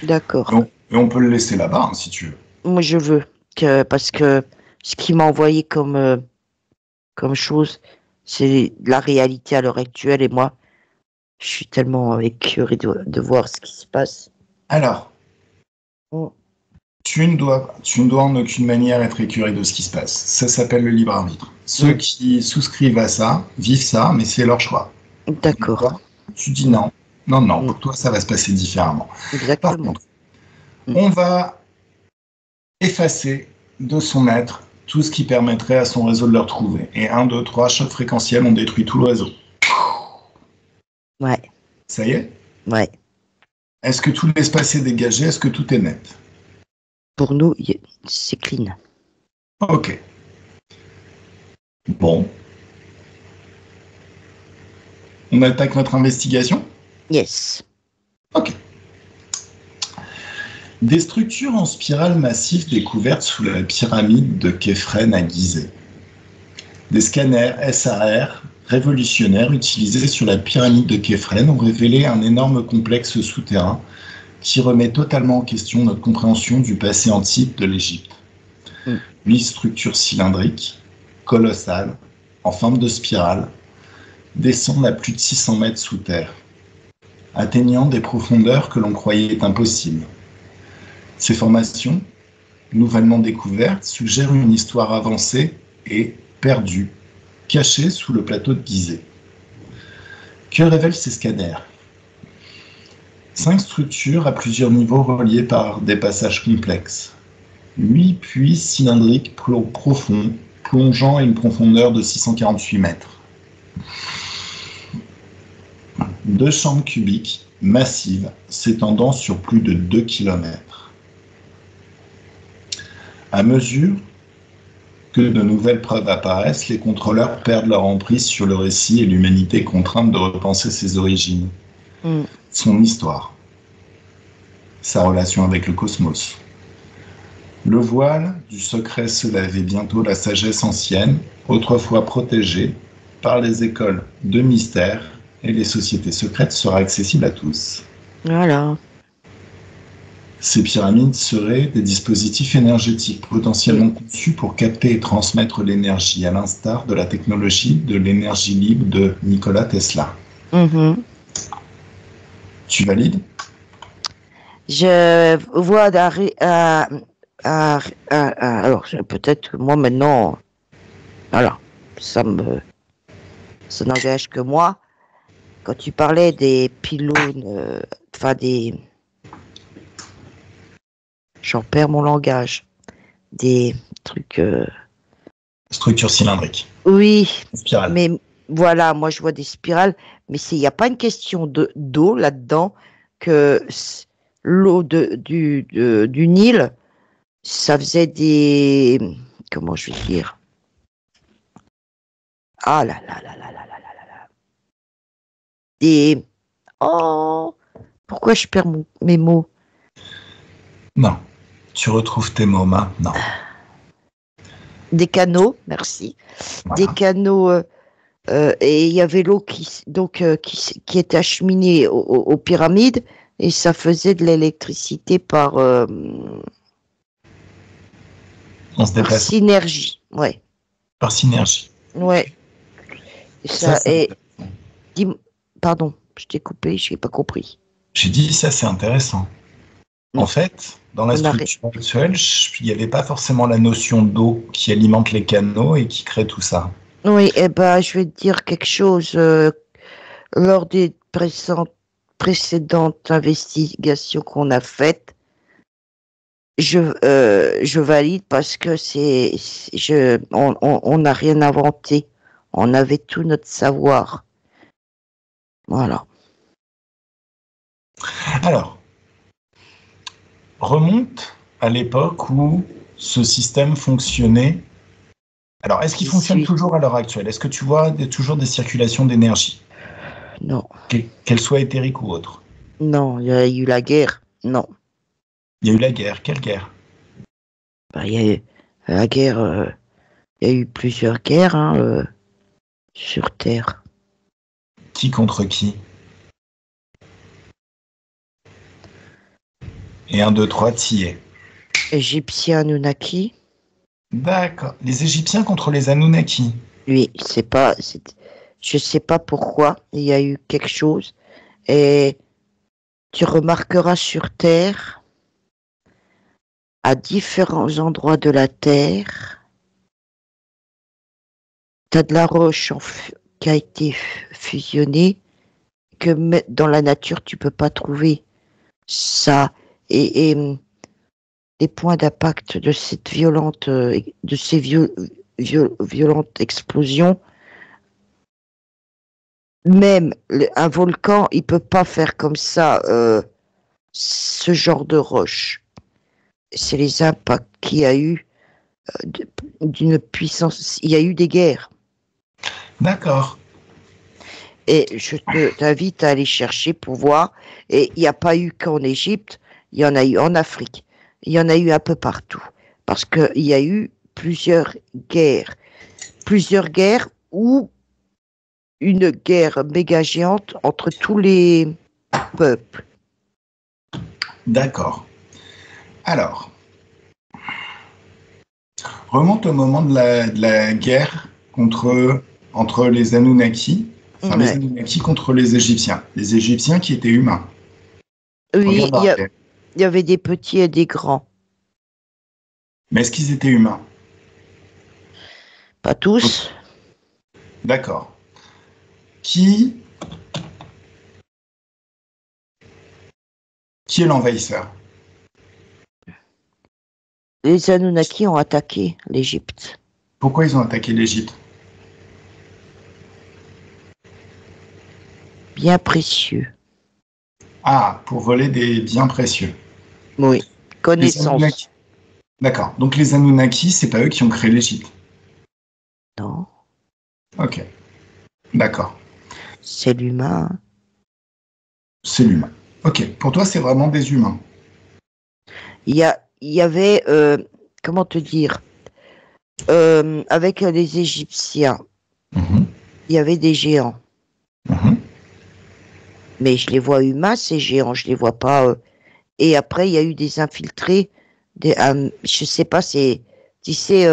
d'accord. Et on peut le laisser là-bas, hein, si tu veux. Moi, je veux parce que ce qu'il m'a envoyé comme chose, c'est la réalité à l'heure actuelle. Et moi, je suis tellement écœuré de voir ce qui se passe. Alors, Hum, tu ne dois en aucune manière être écœuré de ce qui se passe. Ça s'appelle le libre arbitre. Ceux qui souscrivent à ça, vivent ça, mais c'est leur choix. D'accord. Toi, tu dis non. Non, pour toi, ça va se passer différemment. Par Exactement. contre, on va effacer de son être tout ce qui permettrait à son réseau de le retrouver. Et 1, 2, 3, choc fréquentiel, on détruit tout le réseau. Ouais. Ça y est? Ouais. Est-ce que tout l'espace est dégagé? Est-ce que tout est net? Pour nous, c'est clean. Ok. Bon. On attaque notre investigation? Yes. Ok. Des structures en spirale massive découvertes sous la pyramide de Képhren à Gizeh. Des scanners SAR révolutionnaires utilisés sur la pyramide de Képhren ont révélé un énorme complexe souterrain qui remet totalement en question notre compréhension du passé antique de l'Égypte. 8 structures cylindriques, colossales, en forme de spirale, descendent à plus de 600 mètres sous terre, atteignant des profondeurs que l'on croyait impossibles. Ces formations, nouvellement découvertes, suggèrent une histoire avancée et perdue, cachée sous le plateau de Gizeh. Que révèlent ces scanners? 5 structures à plusieurs niveaux reliées par des passages complexes. 8 puits cylindriques profonds, plongeant à une profondeur de 648 mètres. 2 chambres cubiques massives s'étendant sur plus de 2 km. À mesure que de nouvelles preuves apparaissent, les contrôleurs perdent leur emprise sur le récit et l'humanité est contrainte de repenser ses origines, son histoire, sa relation avec le cosmos. Le voile du secret se lève et bientôt la sagesse ancienne, autrefois protégée par les écoles de mystère et les sociétés secrètes, sera accessible à tous. Voilà. Ces pyramides seraient des dispositifs énergétiques potentiellement conçus pour capter et transmettre l'énergie, à l'instar de la technologie de l'énergie libre de Nikola Tesla. Tu valides? Je vois alors peut-être que moi maintenant, voilà, ça n'engage que moi. Quand tu parlais des pylônes, j'en perds mon langage, des trucs. Structure cylindrique. Oui, Spirale. mais voilà, moi je vois des spirales, mais il n'y a pas une question d'eau là-dedans, que l'eau du Nil, ça faisait des... Comment je vais dire? Ah là là là là là là là là. Des... Oh, pourquoi je perds mes mots? Non. Tu retrouves tes mots maintenant. Des canaux, merci. Voilà. Des canaux... et il y avait l'eau qui était acheminée aux pyramides et ça faisait de l'électricité par synergie. Ouais. Par synergie. Ouais. Pardon, je t'ai coupé, je n'ai pas compris. J'ai dit ça, c'est intéressant. En fait, dans la structure actuelle, il n'y avait pas forcément la notion d'eau qui alimente les canaux et qui crée tout ça. Oui, je vais te dire quelque chose. Lors des précédentes investigations qu'on a faites, je valide parce que on n'a rien inventé. On avait tout notre savoir. Voilà. Alors, remonte à l'époque où ce système fonctionnait. Alors, est-ce qu'il fonctionne toujours à l'heure actuelle? Est-ce que tu vois toujours des circulations d'énergie? Non. Qu'elles soient éthériques ou autres? Non, il y a eu la guerre. Non. Il y a eu la guerre. Quelle guerre? Bah, il y a eu la guerre, il y a eu plusieurs guerres hein, sur Terre. Qui contre qui? Et un, deux, trois, t'y es. Égyptien Anunnaki. D'accord. Les Égyptiens contre les Anunnaki. Oui, je sais pas pourquoi il y a eu quelque chose. Et tu remarqueras sur Terre, à différents endroits de la Terre, tu as de la roche qui a été fusionnée que dans la nature tu peux pas trouver. Ça et les points d'impact de cette violente, de ces violentes explosions. Même un volcan, il peut pas faire comme ça ce genre de roche. C'est les impacts qu'il y a eu d'une puissance. Il y a eu des guerres. D'accord. Et je t'invite à aller chercher pour voir. Et il n'y a pas eu qu'en Égypte, il y en a eu en Afrique. Il y en a eu un peu partout. Parce qu'il y a eu plusieurs guerres. Plusieurs guerres ou une guerre méga géante entre tous les peuples. D'accord. Alors, remonte au moment de la guerre entre les Anunnaki, enfin les Ouais. Anunnaki contre les Égyptiens. Les Égyptiens qui étaient humains. Oui, Regarde Barclay. il y avait des petits et des grands. Mais est-ce qu'ils étaient humains? Pas tous. D'accord. Qui, qui est l'envahisseur? Les Anunnaki ont attaqué l'Égypte. Pourquoi ils ont attaqué l'Égypte? Bien précieux. Ah, pour voler des biens précieux. Oui. Les Anunnaki. Connaissance. D'accord. Donc les Anunnaki, c'est pas eux qui ont créé l'Égypte. Non. Ok. D'accord. C'est l'humain. C'est l'humain. Ok. Pour toi, c'est vraiment des humains. Il y avait, comment te dire, avec les Égyptiens, Mhm. il y avait des géants. Mhm. Mais je les vois humains, ces géants, je les vois pas. Et après, il y a eu des infiltrés. Je sais pas, tu sais,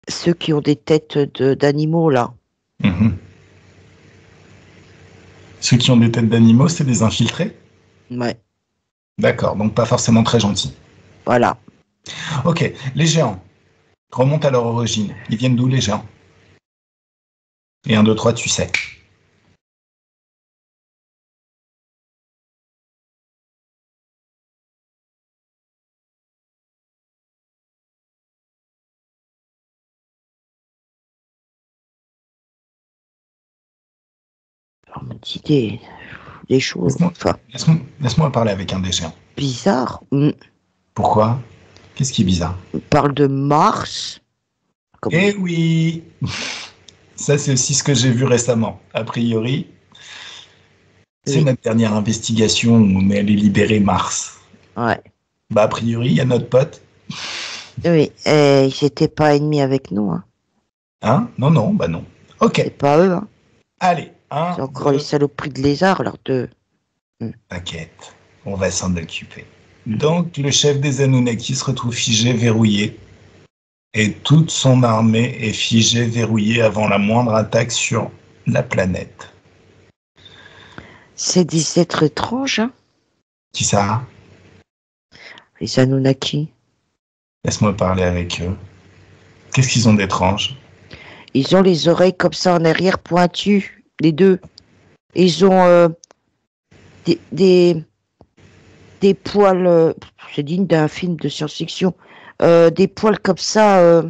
ceux qui ont des têtes d'animaux, là. Mhm. Ceux qui ont des têtes d'animaux, c'est des infiltrés? Ouais, D'accord. Donc pas forcément très gentils. voilà. Ok. Les géants. Remonte à leur origine. Ils viennent d'où les géants? Et un, deux, trois, tu sais. On me dit des choses, Laisse-moi enfin, laisse-moi parler avec un des géants. bizarres. Pourquoi? Qu'est-ce qui est bizarre? On parle de Mars, comme Eh oui! Ça, c'est aussi ce que j'ai vu récemment. A priori, c'est oui, notre dernière investigation où on est allé libérer Mars. ouais, Bah, a priori, il y a notre pote. oui. Et ils n'étaient pas ennemis avec nous, hein. Hein? Non, non, bah non. Ok. C'est pas eux, hein. Allez, C'est un, encore les deux, saloperies de lézards, leurs deux. t'inquiète. On va s'en occuper. Donc, le chef des Anunnaki se retrouve figé, verrouillé. Et toute son armée est figée, verrouillée avant la moindre attaque sur la planète. C'est des êtres étranges, hein, Qui ça? les Anunnaki. Laisse-moi parler avec eux. Qu'est-ce qu'ils ont d'étrange? Ils ont les oreilles comme ça en arrière pointues, les deux. Ils ont des, des, des poils, c'est digne d'un film de science-fiction, des poils comme ça,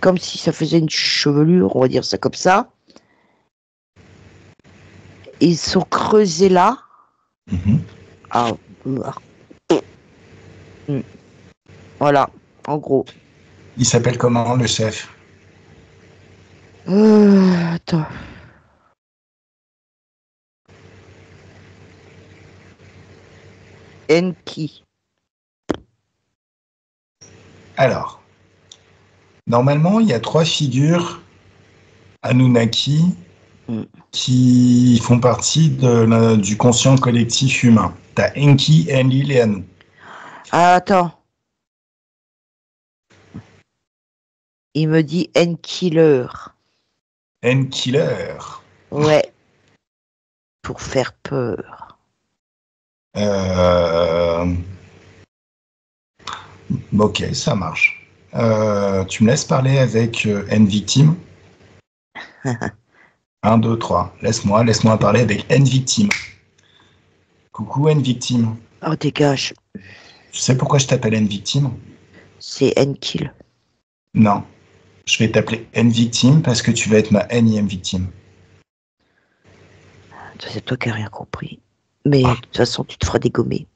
comme si ça faisait une chevelure, on va dire ça comme ça. Ils sont creusés là. Mhm. Ah, voilà, en gros. Il s'appelle comment, le chef? Attends. Enki. Alors, normalement, il y a 3 figures Anunnaki Mm. qui font partie du conscient collectif humain. T'as Enki, Enlil et Anu. Ah, attends. Il me dit N-Killer. Enkiller. Ouais. Pour faire peur. Ok, ça marche. Tu me laisses parler avec N-Victime. 1, 2, 3. Laisse-moi parler avec N-Victime. Coucou N-Victime. Oh, dégage. Tu sais pourquoi je t'appelle N-Victime? C'est N-Kill. Non. Je vais t'appeler N-Victime parce que tu vas être ma énième victime. C'est toi qui n'as rien compris. Mais de toute façon, tu te feras dégommer.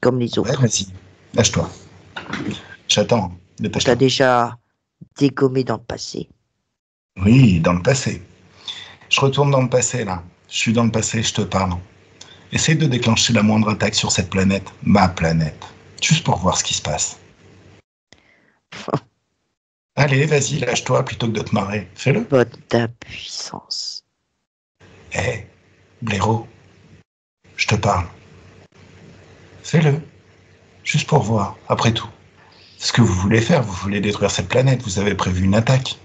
Comme les Ouais, autres. vas-y. Lâche-toi. J'attends. On t'a Dépêche-toi. déjà dégommé dans le passé. Oui, dans le passé. Je retourne dans le passé, là. Je suis dans le passé, je te parle. Essaye de déclencher la moindre attaque sur cette planète. Ma planète. Juste pour voir ce qui se passe. Allez, vas-y, lâche-toi plutôt que de te marrer. Fais-le. Bonne d'impuissance. Hé, blaireau. Je te parle. Fais-le. Juste pour voir, après tout. C'est ce que vous voulez faire, vous voulez détruire cette planète, vous avez prévu une attaque.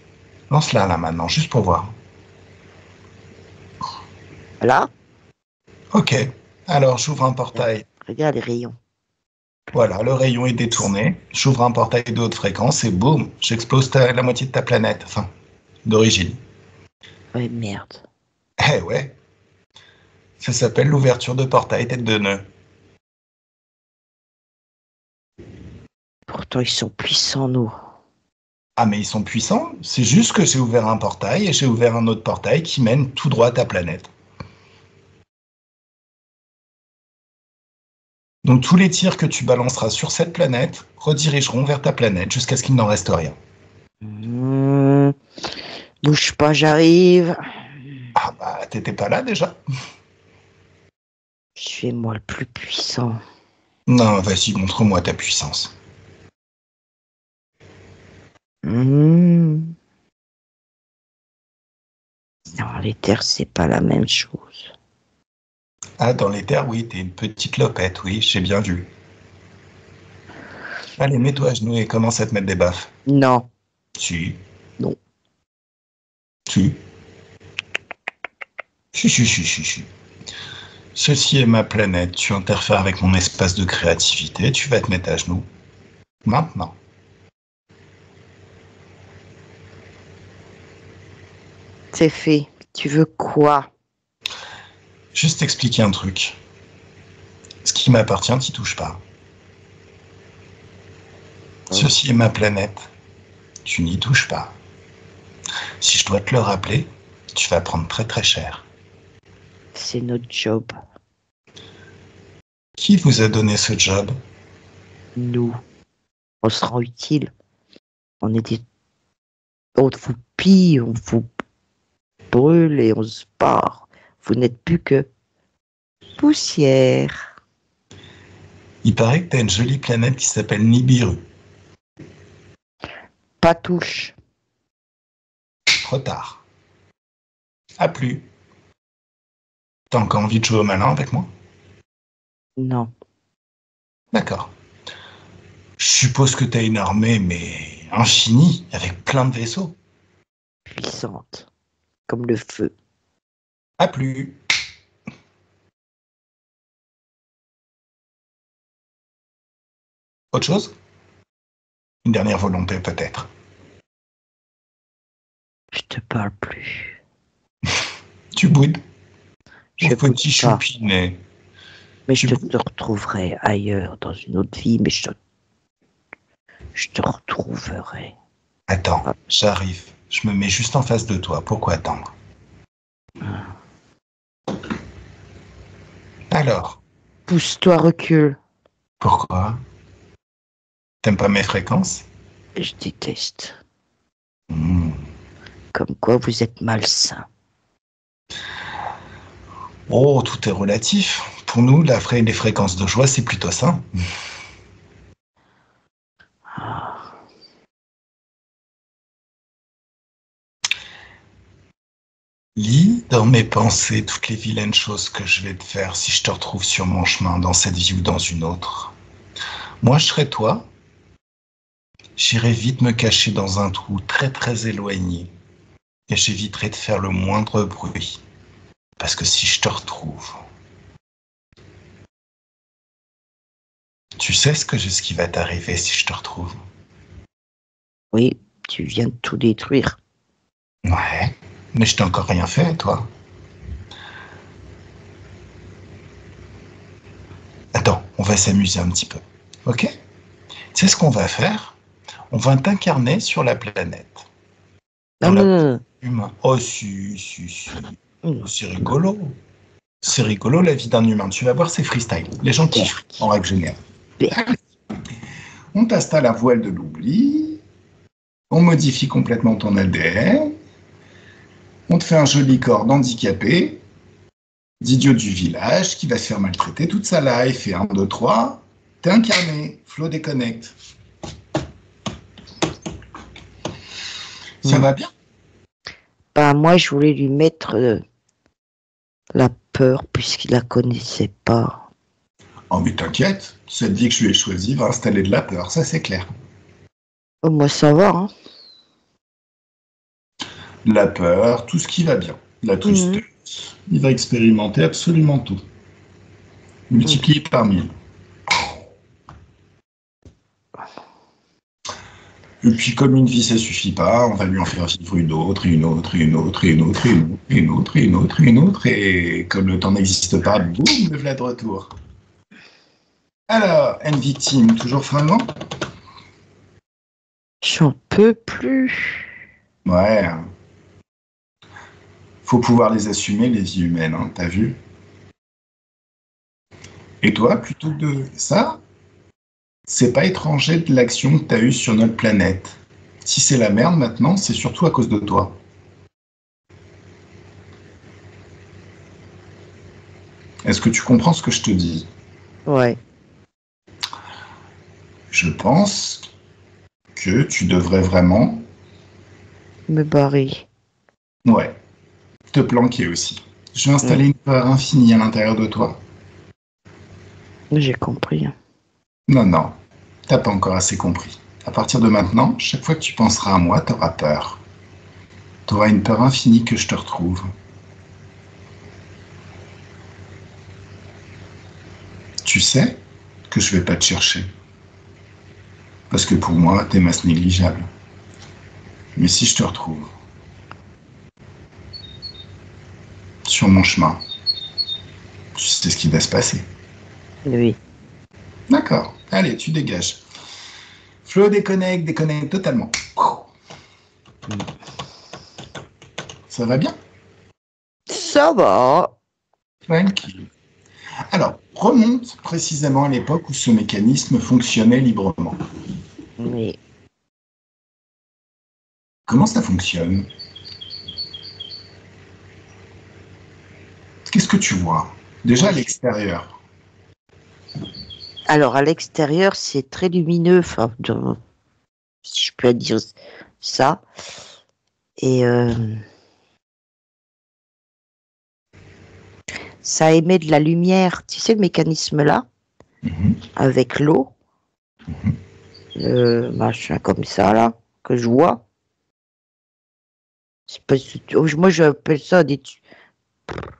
Lance-la là maintenant, juste pour voir. Voilà. Ok, alors j'ouvre un portail. Regarde les rayons. Voilà, le rayon est détourné. J'ouvre un portail de haute fréquence et boum, j'explose la moitié de ta planète. Enfin, d'origine. Ouais, merde. Eh ouais, ça s'appelle l'ouverture de portail tête de nœud. Pourtant, ils sont puissants, nous. Ah mais ils sont puissants, c'est juste que j'ai ouvert un portail et j'ai ouvert un autre portail qui mène tout droit à ta planète. Donc tous les tirs que tu balanceras sur cette planète redirigeront vers ta planète jusqu'à ce qu'il n'en reste rien. Bouge pas, j'arrive. Ah bah t'étais pas là déjà? Je suis moi le plus puissant. Non, vas-y, montre-moi ta puissance. Dans les terres, c'est pas la même chose. Ah, dans les terres, oui, t'es une petite lopette, oui, j'ai bien vu. Allez, mets-toi à genoux et commence à te mettre des baffes. Non. Si. Non. Si. Si. Ceci est ma planète, tu interfères avec mon espace de créativité, tu vas te mettre à genoux. Maintenant. C'est fait. Tu veux quoi? Juste expliquer un truc. Ce qui m'appartient, t'y touches pas. Ceci est ma planète. Tu n'y touches pas. Si je dois te le rappeler, tu vas prendre très très cher. C'est notre job. Qui vous a donné ce job? Nous. On se rend utile. On est des... On vous pille, on vous brûle et on se barre. Vous n'êtes plus que poussière. Il paraît que t'as une jolie planète qui s'appelle Nibiru. Pas touche. Trop tard. À plus. T'as encore envie de jouer au malin avec moi? Non. D'accord. Je suppose que t'as une armée, mais infinie, avec plein de vaisseaux. Puissante. Comme le feu. À plus. Autre chose? Une dernière volonté, peut-être. Je te parle plus. Tu boudes? Je Mon boude petit pas. choupinet. Mais Tu je boudes? te retrouverai ailleurs, dans une autre vie, mais je te retrouverai. Attends, j'arrive. Je me mets juste en face de toi. Pourquoi attendre? Alors, Pousse-toi, recule. pourquoi? T'aimes pas mes fréquences? Je déteste. Comme quoi vous êtes malsain. Oh, tout est relatif. Pour nous, les fréquences de joie, c'est plutôt ça. Lis dans mes pensées toutes les vilaines choses que je vais te faire si je te retrouve sur mon chemin dans cette vie ou dans une autre. Moi, je serai toi. J'irai vite me cacher dans un trou très très éloigné et j'éviterai de faire le moindre bruit. Parce que si je te retrouve, tu sais ce qui va t'arriver si je te retrouve? Oui, tu viens de tout détruire. Ouais, mais je t'ai encore rien fait, toi. Attends, on va s'amuser un petit peu, ok? Tu sais ce qu'on va faire? On va t'incarner sur la planète. Non, Dans la non, non, humain. Oh, si. non. C'est rigolo. C'est rigolo la vie d'un humain. Tu vas voir, c'est freestyle. Les gens kiffent, en règle générale. On t'installe la voile de l'oubli. On modifie complètement ton ADN. On te fait un joli corps d'handicapé, d'idiot du village qui va se faire maltraiter toute sa life. Et 1, 2, 3, t'es incarné. Flo déconnecte. Ça va bien? Bah, moi, je voulais lui mettre la peur puisqu'il la connaissait pas. Oh, mais t'inquiète. Cette vie que je lui ai choisie va installer de la peur, ça c'est clair. Oh, moi, ça va, hein. La peur, tout ce qui va bien. La tristesse. Il va expérimenter absolument tout. Multiplié par 1000. Et puis, comme une vie, ça suffit pas, on va lui en faire vivre une autre, et une autre, et une autre, et une autre, et une autre, et une autre, et une autre, et comme le temps n'existe pas, boum, le voilà de retour. Alors, une victime, toujours fringant? J'en peux plus. Ouais. Faut pouvoir les assumer, les vies humaines, hein, t'as vu? Et toi, plutôt que de ça, c'est pas étranger de l'action que t'as eue sur notre planète. Si c'est la merde maintenant, c'est surtout à cause de toi. Est-ce que tu comprends ce que je te dis? Ouais. Je pense que tu devrais vraiment, Me barrer. ouais, te planquer aussi. Je vais installer une peur infinie à l'intérieur de toi. J'ai compris. Non, non, t'as pas encore assez compris. À partir de maintenant, chaque fois que tu penseras à moi, t'auras peur. T'auras une peur infinie que je te retrouve. Tu sais que je vais pas te chercher. Parce que pour moi, t'es masse négligeable. Mais si je te retrouve sur mon chemin, tu sais ce qui va se passer. Oui. D'accord. Allez, tu dégages. Flo déconnecte totalement. Ça va bien? Ça va. Tranquille. Alors, remonte précisément à l'époque où ce mécanisme fonctionnait librement. Oui. Comment ça fonctionne? Qu'est-ce que tu vois? Déjà à l'extérieur. Alors, à l'extérieur, c'est très lumineux, enfin, si je peux dire ça. Et ça émet de la lumière. Tu sais, le mécanisme-là, avec l'eau, le machin comme ça, là, que je vois. C'est pas, moi, j'appelle ça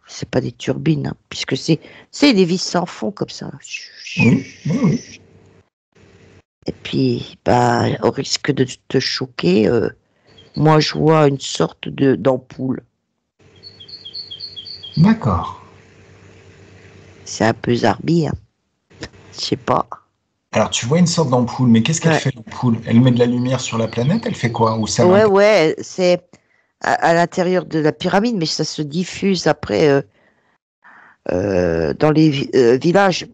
c'est pas des turbines, hein, puisque c'est des vis sans fond comme ça. Oui. Et puis, bah, au risque de te choquer, moi, je vois une sorte d'ampoule. D'accord. C'est un peu zarbi, hein. Je sais pas. Alors, tu vois une sorte d'ampoule, mais qu'est-ce qu'elle Ouais. fait, l'ampoule? Elle met de la lumière sur la planète? Elle fait quoi? Ou ça Ouais, c'est à l'intérieur de la pyramide, mais ça se diffuse après dans les villages.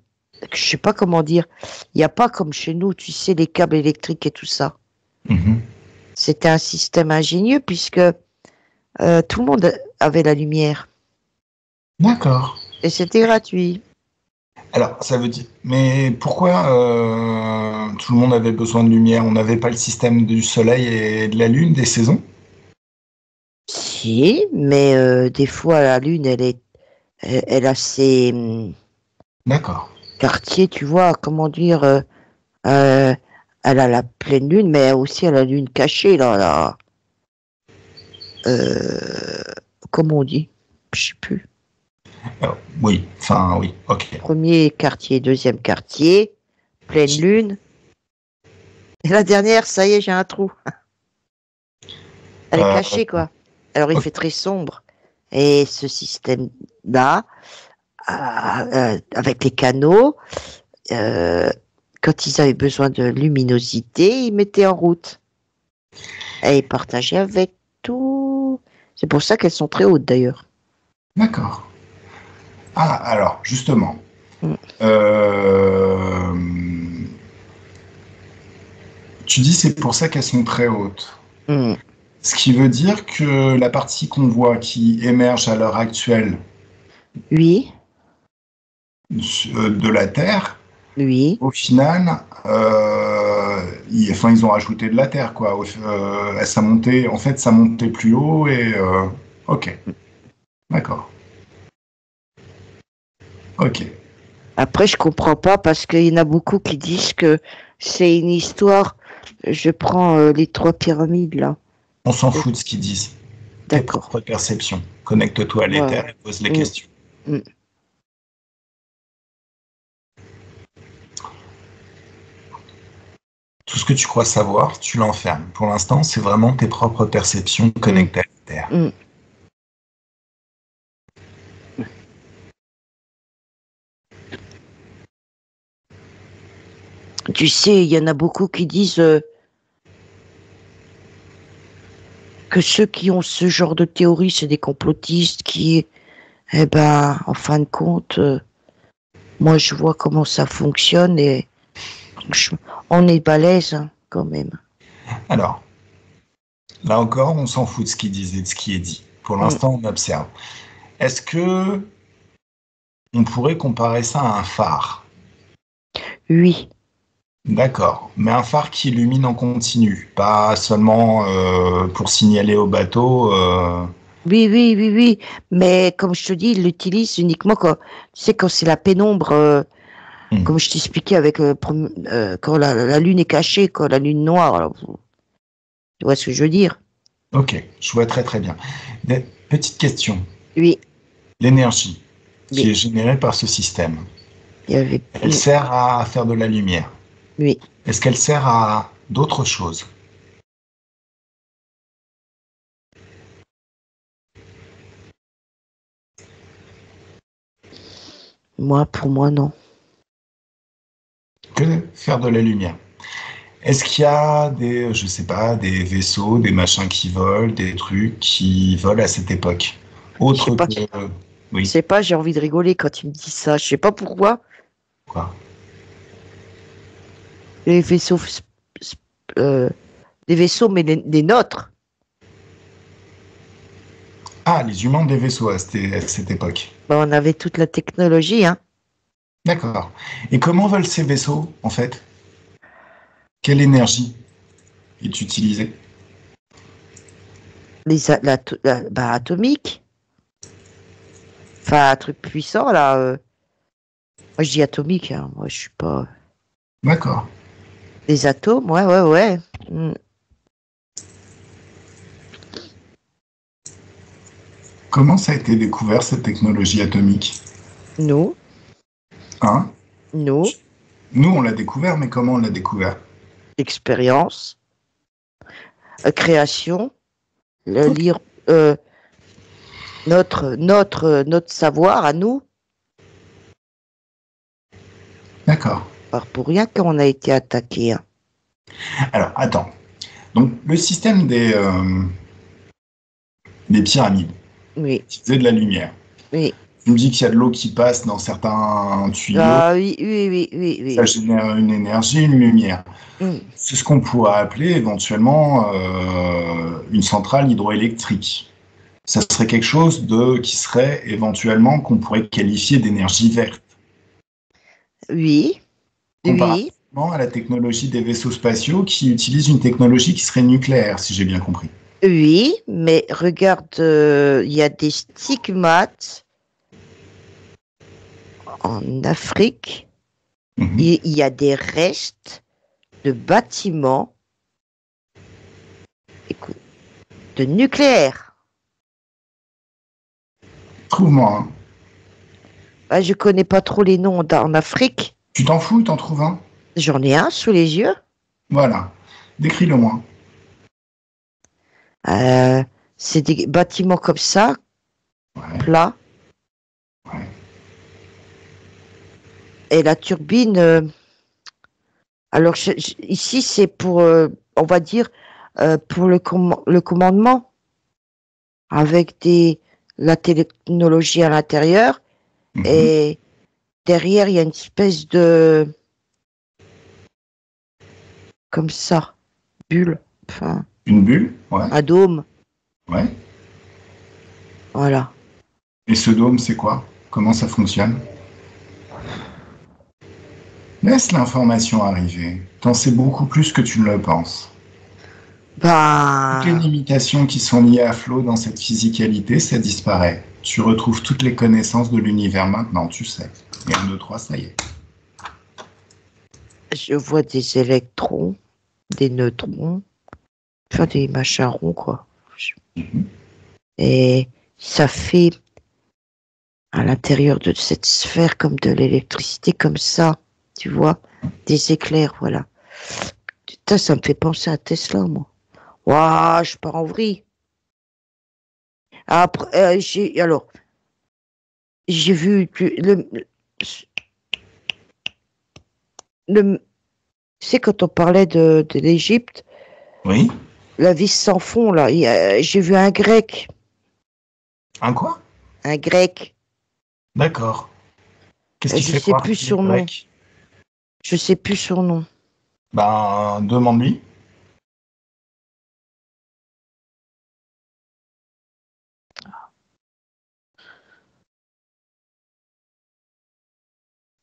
Je sais pas comment dire. Il n'y a pas comme chez nous, tu sais, les câbles électriques et tout ça. C'était un système ingénieux puisque tout le monde avait la lumière. D'accord. Et c'était gratuit. Alors, ça veut dire... Mais pourquoi tout le monde avait besoin de lumière? On n'avait pas le système du soleil et de la lune, des saisons? Si, mais des fois la Lune, elle a ses D'accord. quartiers, tu vois, comment dire, elle a la pleine Lune, mais aussi elle a la Lune cachée, là. Comment on dit? Je sais plus. Oui, enfin oui, ok. Premier quartier, deuxième quartier, pleine Lune. Et la dernière, ça y est, j'ai un trou. Elle est Euh, cachée, quoi. Alors il ok. fait très sombre. Et ce système-là, avec les canaux, euh, quand ils avaient besoin de luminosité, ils mettaient en route. Et ils partageaient avec tout. C'est pour ça qu'elles sont très hautes d'ailleurs. D'accord. Ah, alors, justement, Mm. euh, tu dis c'est pour ça qu'elles sont très hautes. Mm. Ce qui veut dire que la partie qu'on voit qui émerge à l'heure actuelle Oui, de la Terre, oui. au final, enfin, ils ont rajouté de la Terre, quoi. Ça montait, en fait, ça montait plus haut et... ok, d'accord. Ok. Après, je comprends pas parce qu'il y en a beaucoup qui disent que c'est une histoire. Je prends les trois pyramides là. On s'en fout de ce qu'ils disent. Tes D'accord. propres perceptions. Connecte-toi à Ouais. l'éther et pose les Mm, questions. mm. Tout ce que tu crois savoir, tu l'enfermes. Pour l'instant, c'est vraiment tes propres perceptions Mm, connectées à l'éther. mm. Tu sais, il y en a beaucoup qui disent que ceux qui ont ce genre de théorie, c'est des complotistes qui, eh ben, en fin de compte, moi je vois comment ça fonctionne et on est balèze hein, quand même. Alors, là encore, on s'en fout de ce qu'ils disent et de ce qui est dit. Pour Mm. l'instant, on observe. Est-ce que on pourrait comparer ça à un phare? Oui, D'accord, mais un phare qui illumine en continu, pas seulement pour signaler au bateau. oui. Mais comme je te dis, ils l'utilisent uniquement quand, tu sais, quand c'est la pénombre, Hmm. comme je t'expliquais avec quand la lune est cachée, quand la lune noire. Alors, tu vois ce que je veux dire? Ok, je vois très très bien. Petite question. Oui, L'énergie qui oui, est générée par ce système, il y avait, elle sert à faire de la lumière. oui. Est-ce qu'elle sert à d'autres choses? Moi, pour moi, non. Que faire de la lumière? Est-ce qu'il y a des, je sais pas, des vaisseaux, des machins qui volent, des trucs qui volent à cette époque? Je sais Autre pas. que... Je Oui, sais pas, j'ai envie de rigoler quand il me dit ça. Je sais pas pourquoi. quoi? Les vaisseaux, sp- euh, des vaisseaux, mais des nôtres. Ah, les humains des vaisseaux à cette époque. Ben, on avait toute la technologie, hein. D'accord. Et comment volent ces vaisseaux, en fait? Quelle énergie est utilisée? Bah, atomique. Enfin, un truc puissant, là. Moi, je dis atomique, hein. Moi, je suis pas. D'accord. Des atomes, ouais. Mm. Comment ça a été découvert, cette technologie atomique? Nous, Hein? nous, Nous, on l'a découvert, mais comment on l'a découvert? expérience, création, Ok, lire notre savoir à nous. d'accord. Pas pour rien qu'on a été attaqué, hein. Alors, attends. Donc, le système des pyramides, Oui, qui faisait de la lumière. oui. Tu me dis qu'il y a de l'eau qui passe dans certains tuyaux, Ah oui. ça génère une énergie, une lumière. Mm. C'est ce qu'on pourrait appeler éventuellement une centrale hydroélectrique. Ça serait quelque chose qui serait éventuellement qu'on pourrait qualifier d'énergie verte. Oui, oui. Comparativement à la technologie des vaisseaux spatiaux qui utilisent une technologie qui serait nucléaire, si j'ai bien compris. Oui, mais regarde, il y a des stigmates en Afrique. Mhm. Il y a des restes de bâtiments, écoute, de nucléaire. Trouve-moi un. Ah, je connais pas trop les noms en Afrique. Tu t'en fous, t'en trouves un? J'en ai un sous les yeux. Voilà. Décris-le-moi. Euh, c'est des bâtiments comme ça, Ouais, plats. ouais. Et la turbine, alors ici c'est pour, on va dire, pour le commandement, avec la technologie à l'intérieur. Mhm. Et derrière, il y a une espèce de, comme ça, bulle, enfin, Une bulle? Ouais, un dôme. ouais. Voilà. Et ce dôme, c'est quoi? Comment ça fonctionne? Laisse l'information arriver. T'en sais beaucoup plus que tu ne le penses. Toutes les Bah, limitations qui sont liées à Flo dans cette physicalité, ça disparaît. Tu retrouves toutes les connaissances de l'univers maintenant, tu sais. Et 1, 2, 3, ça y est. je vois des électrons, des neutrons, enfin des machins ronds, quoi. Mhm. Et ça fait à l'intérieur de cette sphère comme de l'électricité, comme ça, tu vois, des éclairs, voilà. Putain, ça me fait penser à Tesla, moi. Waouh, je pars en vrille. Après, j'ai vu le, c'est quand on parlait de l'Égypte, Oui? la vie sans fond, là. J'ai vu un grec, Un quoi? un grec. D'accord. Qu'est-ce qui te Je fait sais croire plus qu'il est son nom. grec? Je sais plus son nom. Ben, demande-lui.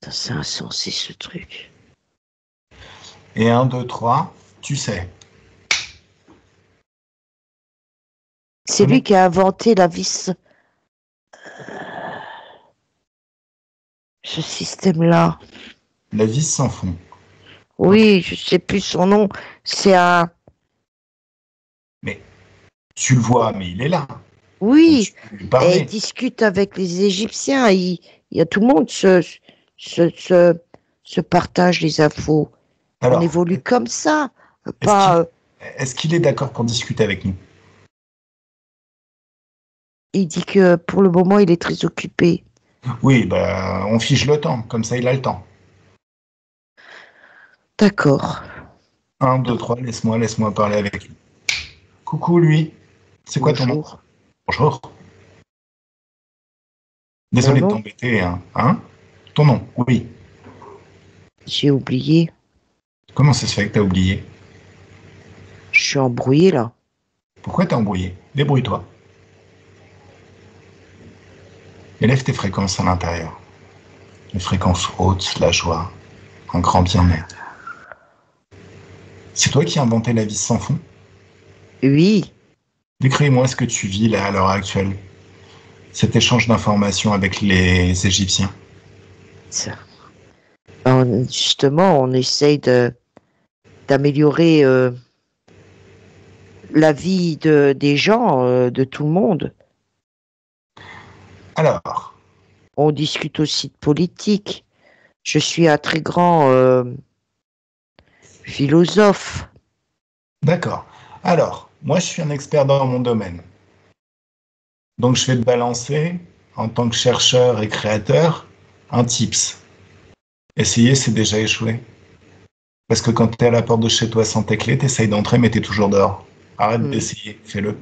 Ça, c'est insensé, ce truc. Et 1, 2, 3, tu sais. C'est lui Connecte qui a inventé la vis, ce système-là. la vis sans fond. Ok. Oui, je sais plus son nom. C'est un. Mais tu le vois, mais il est là. Donc Oui, tu peux lui et il parler. discute avec les Égyptiens. Il y a tout le monde se, se, se partage les infos. On Alors, évolue comme ça. est-ce qu'il Pas. est-ce qu'il est d'accord pour discuter avec nous? Il dit que pour le moment, il est très occupé. Oui, bah, on fiche le temps, comme ça il a le temps. D'accord. 1, 2, 3, laisse-moi parler avec lui. Coucou lui, c'est quoi ton nom? Bonjour. Bonjour. Mon Désolé de nom, t'embêter, hein. Hein? Ton nom? Oui. j'ai oublié. Comment ça se fait que t'as oublié? Je suis embrouillé là. Pourquoi t'as embrouillé? Débrouille-toi. Élève tes fréquences à l'intérieur. Les fréquences hautes, la joie, un grand bien-être. C'est toi qui as inventé la vie sans fond? Oui. Décris-moi ce que tu vis là à l'heure actuelle. Cet échange d'informations avec les Égyptiens. Ça. Justement, on essaye d'améliorer la vie des gens, de tout le monde. Alors, On discute aussi de politique. Je suis un très grand philosophe. d'accord. Alors, moi je suis un expert dans mon domaine. Donc je vais te balancer, en tant que chercheur et créateur, un tips. Essayer, c'est déjà échoué. Parce que quand t'es à la porte de chez toi sans tes clés, t'essayes d'entrer mais t'es toujours dehors. Arrête Hmm, d'essayer, fais-le.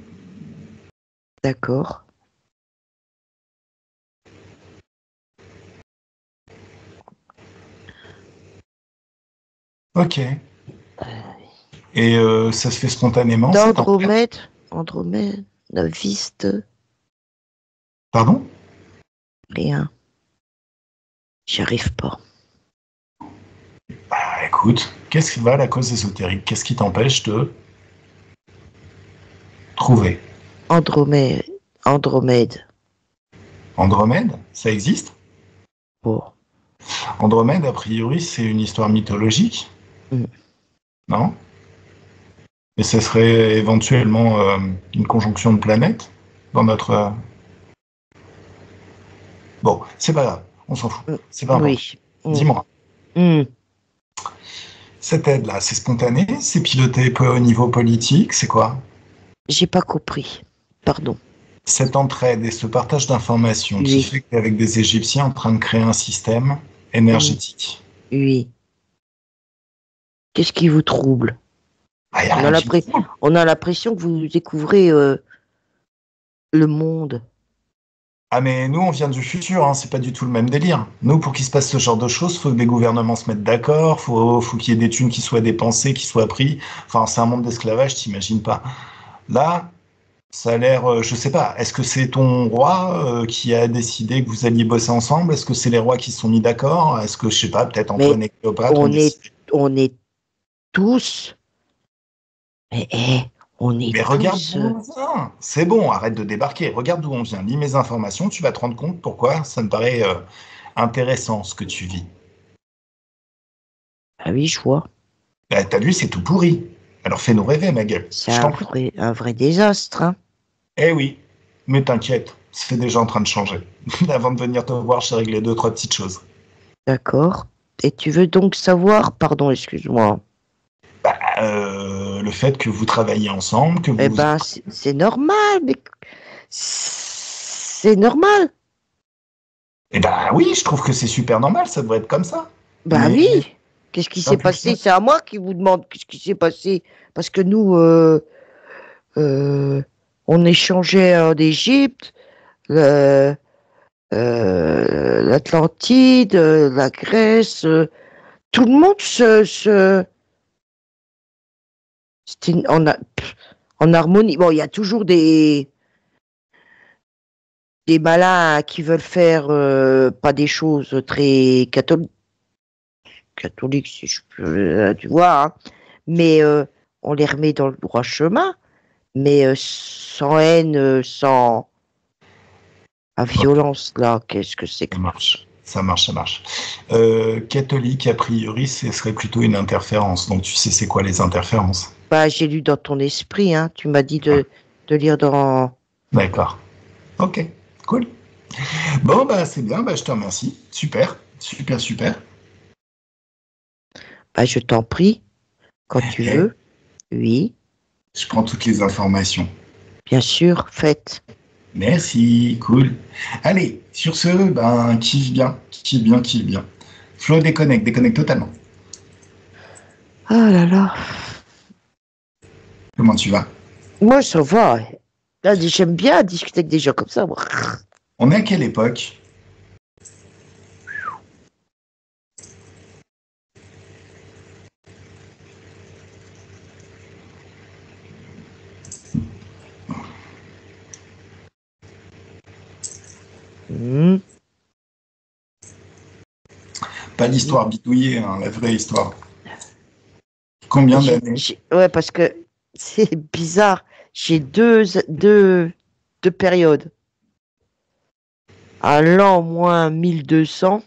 d'accord. Ok. Et ça se fait spontanément, ça t'emmerde? Andromède, Viste, Pardon? rien. J'y arrive pas. Bah écoute, qu'est-ce qui va à la cause ésotérique? Qu'est-ce qui t'empêche de Trouvé. Andromède. Andromède. Andromède, ça existe? Bon. Andromède, a priori, c'est une histoire mythologique, non? Et ce serait éventuellement une conjonction de planètes dans notre... Bon, c'est pas grave, on s'en fout. C'est pas important. Oui. Dis-moi. Cette aide-là, c'est spontané? C'est piloté au niveau politique? C'est quoi? J'ai pas compris. Pardon. Cette entraide et ce partage d'informations qui fait qu'avec des Égyptiens en train de créer un système énergétique. Oui. Qu'est-ce qui vous trouble? Ah, on a l'impression que vous découvrez le monde. Ah mais nous on vient du futur, hein, c'est pas du tout le même délire. Nous pour qu'il se passe ce genre de choses, faut que des gouvernements se mettent d'accord, faut qu'il y ait des thunes qui soient dépensées, qui soient pris. Enfin c'est un monde d'esclavage, t'imagines pas. Là, ça a l'air, je sais pas, est-ce que c'est ton roi qui a décidé que vous alliez bosser ensemble? Est-ce que c'est les rois qui se sont mis d'accord? Est-ce que je sais pas, peut-être Antoine et Cléopâtre ont décidé? On est tous. On est Mais regarde tous. d'où on vient. C'est bon, arrête de débarquer. Regarde d'où on vient. Lis mes informations, tu vas te rendre compte pourquoi ça me paraît intéressant ce que tu vis. Ah oui, je vois. Bah, t'as vu, c'est tout pourri. Alors fais-nous rêver, ma gueule. C'est un vrai désastre. Hein. Eh oui, mais t'inquiète, c'est déjà en train de changer. Avant de venir te voir, j'ai réglé 2-3 petites choses. D'accord. Et tu veux donc savoir, pardon, excuse-moi. Bah, le fait que vous travaillez ensemble, que vous... Eh ben, c'est normal, mais c'est normal. Eh ben oui, je trouve que c'est super normal, ça devrait être comme ça. Bah Mais... oui. Qu'est-ce qui s'est passé? C'est à moi qui vous demande qu'est-ce qui s'est passé. Parce que nous, on échangeait en Égypte, l'Atlantide, la Grèce, tout le monde c'était en harmonie. Bon, il y a toujours des malins qui veulent faire pas des choses très catholiques, si je peux, tu vois, hein. Mais on les remet dans le droit chemin, mais sans haine, sans la violence, là, qu'est-ce que c'est que... Ça marche. Catholique, a priori, ce serait plutôt une interférence. Donc tu sais c'est quoi les interférences? Bah, j'ai lu dans ton esprit, hein. Tu m'as dit de lire dans... D'accord. Ok, cool. Bon, bah c'est bien, bah, je te remercie. Super. Bah, je t'en prie, quand tu veux. Oui. Je prends toutes les informations. Bien sûr, faites. Merci, cool. Allez, sur ce, ben, kiffe bien. Flo, déconnecte totalement. Ah là là. Comment tu vas? Moi, ça va. Là, j'aime bien discuter avec des gens comme ça, moi. On est à quelle époque? Pas l'histoire bidouillée, hein, la vraie histoire. Combien d'années? Ouais, parce que c'est bizarre. J'ai deux périodes. À l'an moins 1200.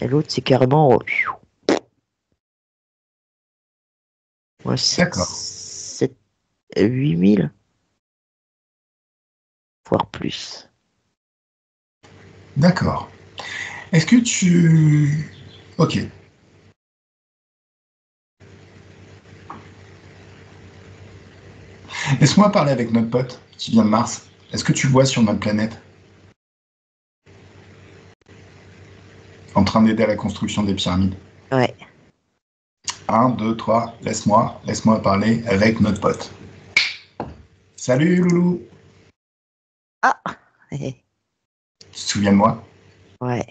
Et l'autre, c'est carrément... Ouais, D'accord. 8000. Voire plus. D'accord. Est-ce que tu... Ok. Laisse-moi parler avec notre pote qui vient de Mars. Est-ce que tu vois sur notre planète? En train d'aider à la construction des pyramides. Ouais. 1, 2, 3, laisse-moi parler avec notre pote. Salut Loulou. Ah. Tu te souviens de moi? Ouais.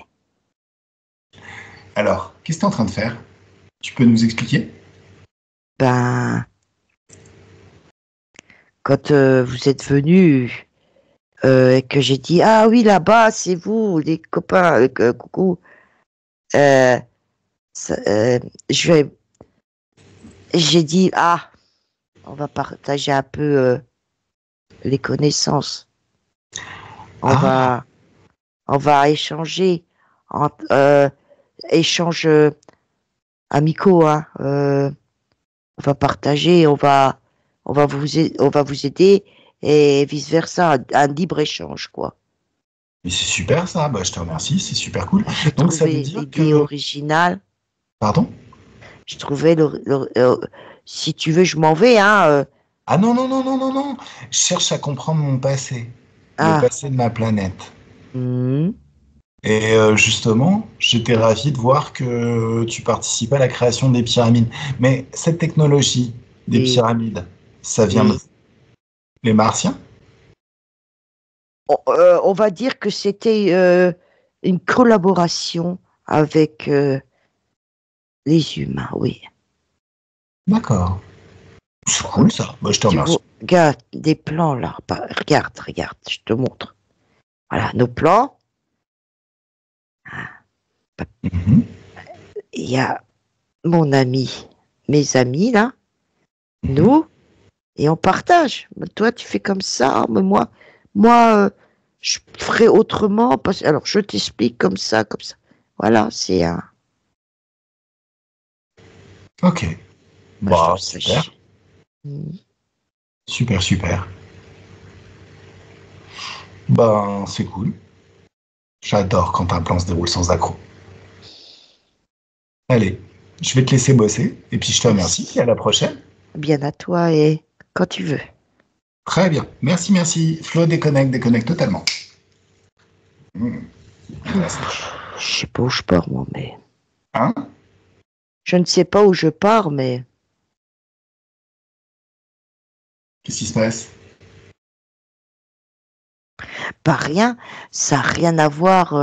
Alors, qu'est-ce que tu es en train de faire? Tu peux nous expliquer? Ben... Quand vous êtes venu et que j'ai dit « Ah oui, là-bas, c'est vous, les copains, coucou. » J'ai dit « Ah, On va partager un peu les connaissances. On Ah, va, on va échanger, échange amicaux, hein. On va partager, on va vous aider et vice versa, un libre échange, quoi. mais c'est super ça, bah, je te remercie, c'est super cool. J'ai Donc ça veut trouvé dire l'idée que... originale. Pardon? Je trouvais si tu veux, je m'en vais, hein. Ah non, non, non, non, non, non. Je cherche à comprendre mon passé, le Ah, passé de ma planète. hmm, Et justement, j'étais ravi de voir que tu participais à la création des pyramides. Mais cette technologie des oui, pyramides, ça vient de oui. les Martiens? On va dire que c'était une collaboration avec les humains, oui. D'accord. C'est cool ça. Bah, je te Tu remercie. vois, regarde des plans là. Regarde, regarde, je te montre. Voilà, nos plans. Mhm. Il y a mon ami, mes amis là, Mhm. nous, et on partage. Toi, tu fais comme ça, mais moi, je ferai autrement. Alors, je t'explique comme ça, comme ça. Voilà, c'est un. Ok. Moi, je Bah, trouve ça. super. Hmm. Super, super. Ben, c'est cool. J'adore quand un plan se déroule sans accroc. Allez, je vais te laisser bosser et puis je te remercie et à Merci. la prochaine. Bien à toi et quand tu veux. Très bien. Merci, merci. Flo, déconnecte, déconnecte totalement. Hmm. Reste. Je sais pas où je pars, moi, mais. Hein? Je ne sais pas où je pars, mais. Qu'est-ce qui se passe? Pas rien. Ça n'a rien à voir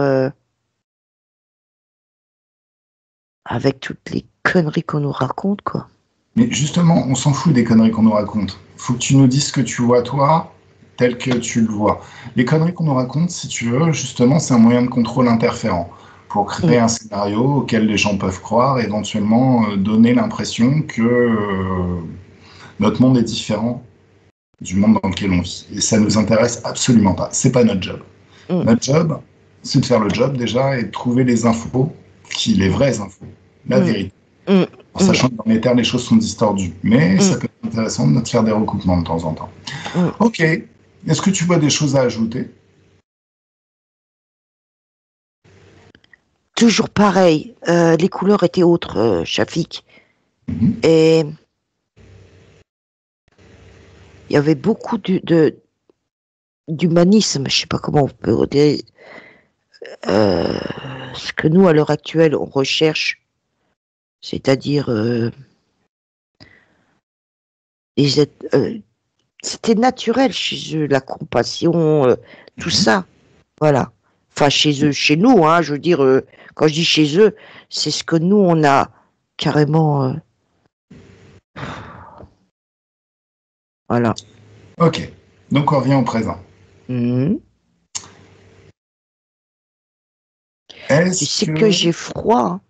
avec toutes les conneries qu'on nous raconte, quoi. Mais justement, on s'en fout des conneries qu'on nous raconte. Faut que tu nous dises ce que tu vois, toi, tel que tu le vois. Les conneries qu'on nous raconte, si tu veux, justement, c'est un moyen de contrôle interférent pour Mm, créer un scénario auquel les gens peuvent croire, éventuellement donner l'impression que notre monde est différent du monde dans lequel on vit. Et ça nous intéresse absolument pas. C'est pas notre job. mm, Notre job, c'est de faire le job déjà et de trouver les infos, les vraies infos, la mm, vérité. mm, En mm, sachant que dans les terres, les choses sont distordues. Mais mm, ça peut être intéressant de faire des recoupements de temps en temps. mm. Ok. Est-ce que tu vois des choses à ajouter? Toujours pareil. Les couleurs étaient autres, Shafik. Mhm. Et il y avait beaucoup d'humanisme. Je sais pas comment on peut dire. euh, Ce que nous, à l'heure actuelle, on recherche, c'est-à-dire les êtres, c'était naturel chez eux, la compassion, tout Mhm. ça. Voilà. Enfin, chez eux, chez nous, hein, je veux dire, quand je dis chez eux, c'est ce que nous, on a carrément. Voilà. Ok. Donc on revient au présent. Mhm. Tu Est-ce sais que que... j'ai froid, hein.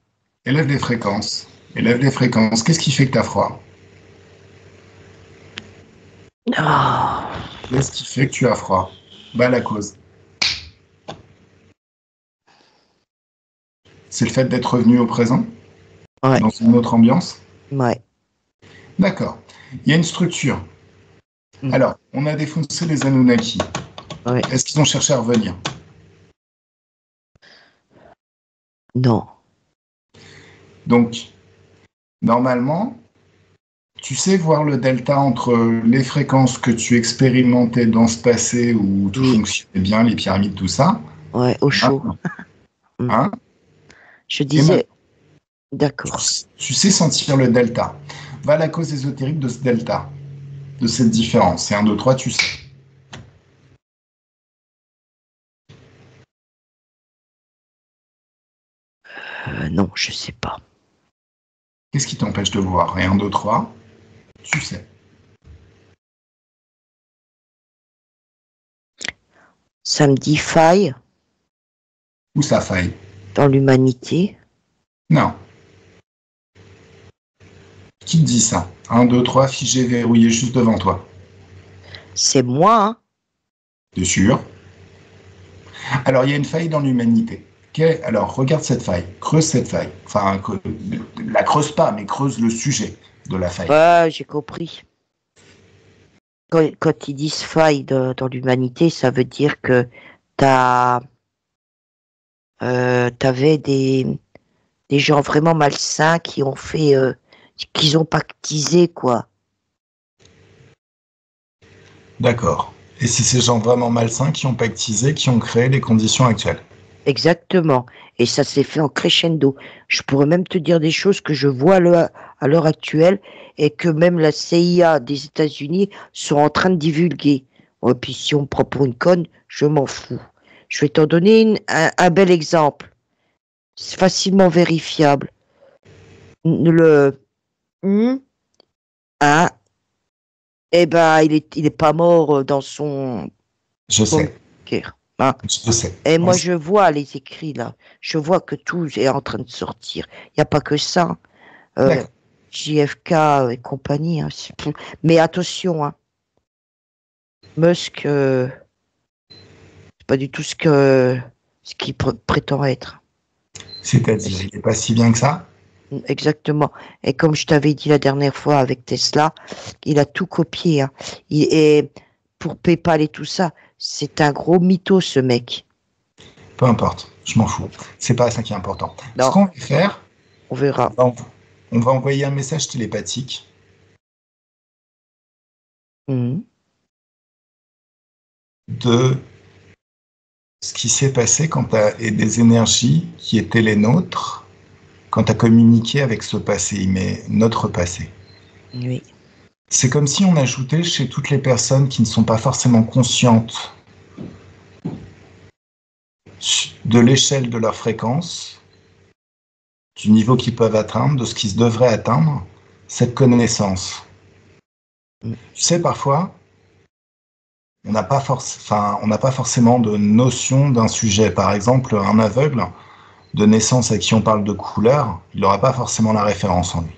Élève les fréquences. Élève les fréquences. Qu'est-ce qui fait que tu as froid? Ah, Qu'est-ce qui fait que tu as froid? Bah la cause. C'est le fait d'être revenu au présent, ouais, dans une autre ambiance? ouais. D'accord. Il y a une structure. Mm, Alors, on a défoncé les Anunnaki. ouais. Est-ce qu'ils ont cherché à revenir? Non. Donc, normalement, tu sais voir le delta entre les fréquences que tu expérimentais dans ce passé où tout Oui, fonctionnait bien, les pyramides, tout ça, ouais, au et chaud. maintenant. Mm. Hein? Je Et disais, maintenant, d'accord. tu sais sentir le delta. Va à la cause ésotérique de ce delta, de cette différence. C'est un 2 3 tu sais. Non, je sais pas. Qu'est-ce qui t'empêche de voir? Et un 2 3 tu sais. Ça me dit faille Où ça faille? dans l'humanité. Non. Qui te dit ça? 1, 2, 3, figé, verrouillé juste devant toi. C'est moi, hein. T'es sûr? Alors, il y a une faille dans l'humanité. Ok. Alors, regarde cette faille. Creuse cette faille. Enfin, la creuse pas, mais creuse le sujet de la faille. Ouais, j'ai compris. Quand ils disent faille dans l'humanité, ça veut dire que t'avais des gens vraiment malsains qui ont fait, qu'ils ont pactisé, quoi. D'accord. Et c'est ces gens vraiment malsains qui ont pactisé, qui ont créé les conditions actuelles. Exactement. Et ça s'est fait en crescendo. Je pourrais même te dire des choses que je vois à l'heure actuelle et que même la CIA des États-Unis sont en train de divulguer. Et puis si on me prend pour une conne, je m'en fous. Je vais t'en donner un bel exemple. C'est facilement vérifiable. Le ah, eh ben, il est pas mort dans son Je sais. bunker. Hein. Je sais. Et moi, je vois les écrits là. Je vois que tout est en train de sortir. Il n'y a pas que ça. JFK et compagnie. Hein. Mais attention, hein. Musk, c'est pas du tout ce qu'il prétend être. C'est-à-dire, il n'est pas si bien que ça? Exactement. Et comme je t'avais dit la dernière fois avec Tesla, il a tout copié. Hein. Et pour PayPal et tout ça, c'est un gros mytho, ce mec. Peu importe, je m'en fous. C'est pas ça qui est important. Non. Ce qu'on va faire, On verra. on va envoyer un message télépathique. De ce qui s'est passé quand tu as des énergies qui étaient les nôtres, quand tu as communiqué avec ce passé, mais notre passé. Oui. C'est comme si on ajoutait chez toutes les personnes qui ne sont pas forcément conscientes de l'échelle de leur fréquence, du niveau qu'ils peuvent atteindre, de ce qu'ils devraient atteindre, cette connaissance. Tu sais, parfois, on n'a pas forcément de notion d'un sujet. Par exemple, un aveugle de naissance à qui on parle de couleur, il n'aura pas forcément la référence en lui.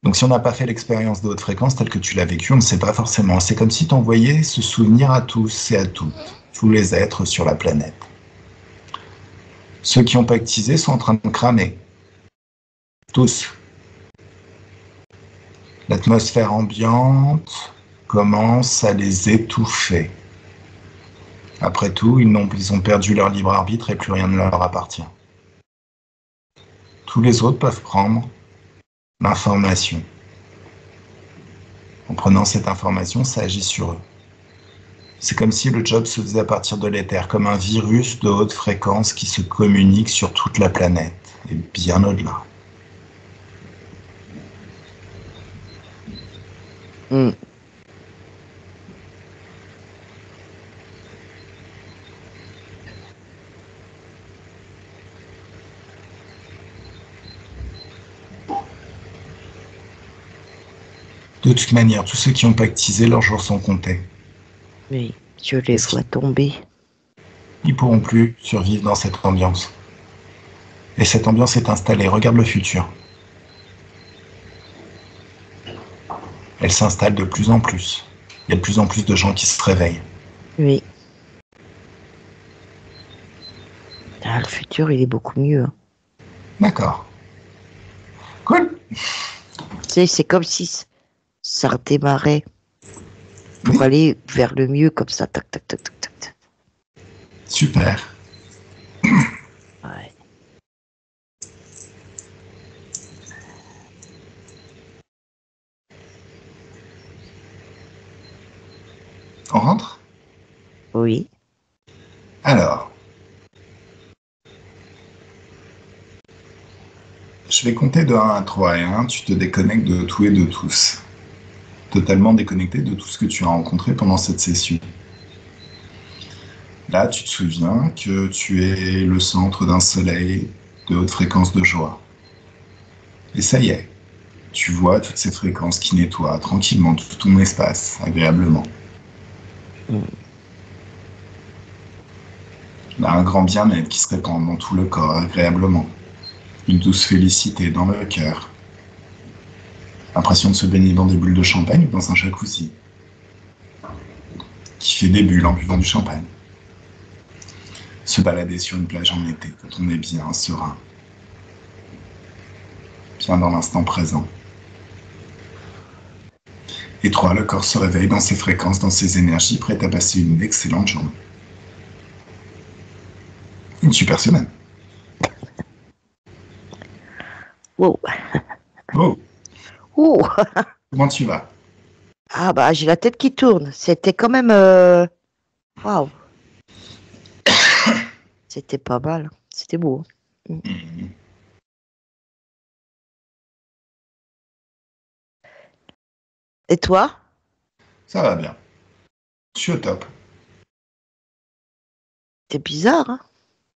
Donc si on n'a pas fait l'expérience de haute fréquence telle que tu l'as vécue, on ne sait pas forcément. C'est comme si tu envoyais ce souvenir à tous et à toutes, tous les êtres sur la planète. Ceux qui ont pactisé sont en train de cramer. Tous. L'atmosphère ambiante commence à les étouffer. Après tout, ils ont perdu leur libre arbitre et plus rien ne leur appartient. Tous les autres peuvent prendre l'information. En prenant cette information, ça agit sur eux. C'est comme si le job se faisait à partir de l'éther, comme un virus de haute fréquence qui se communique sur toute la planète, et bien au-delà. De toute manière, tous ceux qui ont pactisé, leurs jours sont comptés. Oui, je les vois tomber. Ils ne pourront plus survivre dans cette ambiance. Et cette ambiance est installée. Regarde le futur. Elle s'installe de plus en plus. Il y a de plus en plus de gens qui se réveillent. Oui. Ah, le futur, il est beaucoup mieux. Hein. D'accord. Cool. C'est comme si ça redémarrait pour aller vers le mieux, comme ça. Tac, tac, tac, tac, tac. Super. Ouais. On rentre? Oui. Alors. Je vais compter de 1 à 3 et 1, tu te déconnectes de tout et de tous. Totalement déconnecté de tout ce que tu as rencontré pendant cette session. Là, tu te souviens que tu es le centre d'un soleil de haute fréquence de joie. Et ça y est, tu vois toutes ces fréquences qui nettoient tranquillement tout ton espace, agréablement. Là, un grand bien-être qui se répand dans tout le corps, agréablement. Une douce félicité dans le cœur. L'impression de se baigner dans des bulles de champagne ou dans un jacuzzi qui fait des bulles en buvant du champagne. Se balader sur une plage en été quand on est bien serein, bien dans l'instant présent. Et 3, le corps se réveille dans ses fréquences, dans ses énergies, prêt à passer une excellente journée. Une super semaine. Wow. Oh, Ouh. comment tu vas? Ah bah j'ai la tête qui tourne. C'était quand même waouh. C'était pas mal. C'était beau. Et toi? Ça va bien. Je suis au top. C'est bizarre, hein?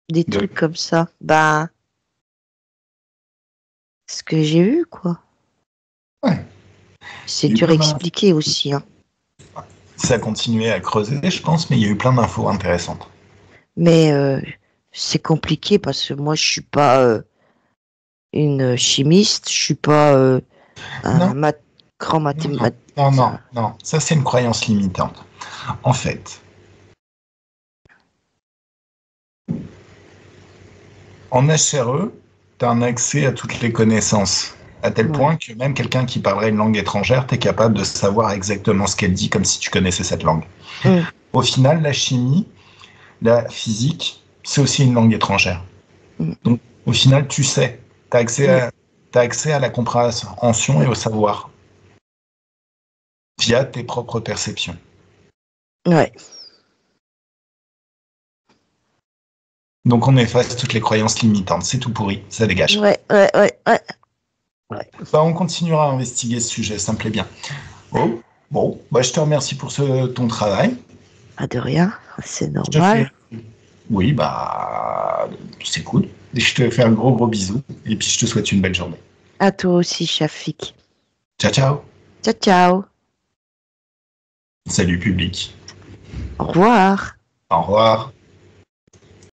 Des De- trucs comme ça. Bah ce que j'ai eu, quoi. Ouais. C'est Il y a eu dur à plein expliquer aussi, hein. Ça a continué à creuser, je pense, mais il y a eu plein d'infos intéressantes. Mais c'est compliqué parce que moi je suis pas une chimiste, je suis pas un Non, grand non, mathématicien. non, non, non. Ça, c'est une croyance limitante. En fait, en HRE, tu as un accès à toutes les connaissances, à tel Ouais. point que même quelqu'un qui parlerait une langue étrangère, tu es capable de savoir exactement ce qu'elle dit comme si tu connaissais cette langue. Mm. Au final, la chimie, la physique, c'est aussi une langue étrangère. Mm. Donc, au final, tu sais, tu as Mm. accès à la compréhension et au savoir via tes propres perceptions. Ouais. Donc, on efface toutes les croyances limitantes. C'est tout pourri, ça dégage. Ouais, ouais, ouais, ouais. Ouais. Bah, on continuera à investiguer ce sujet, ça me plaît bien. Oh, bon, bah, je te remercie pour ton travail. Pas de rien, c'est Je te fais. normal. Oui, bah, c'est cool. Et je te fais un gros gros bisou. Et puis, je te souhaite une belle journée. À toi aussi, Shafik. Ciao, ciao. Ciao, ciao. Salut, public. Au revoir. Au revoir.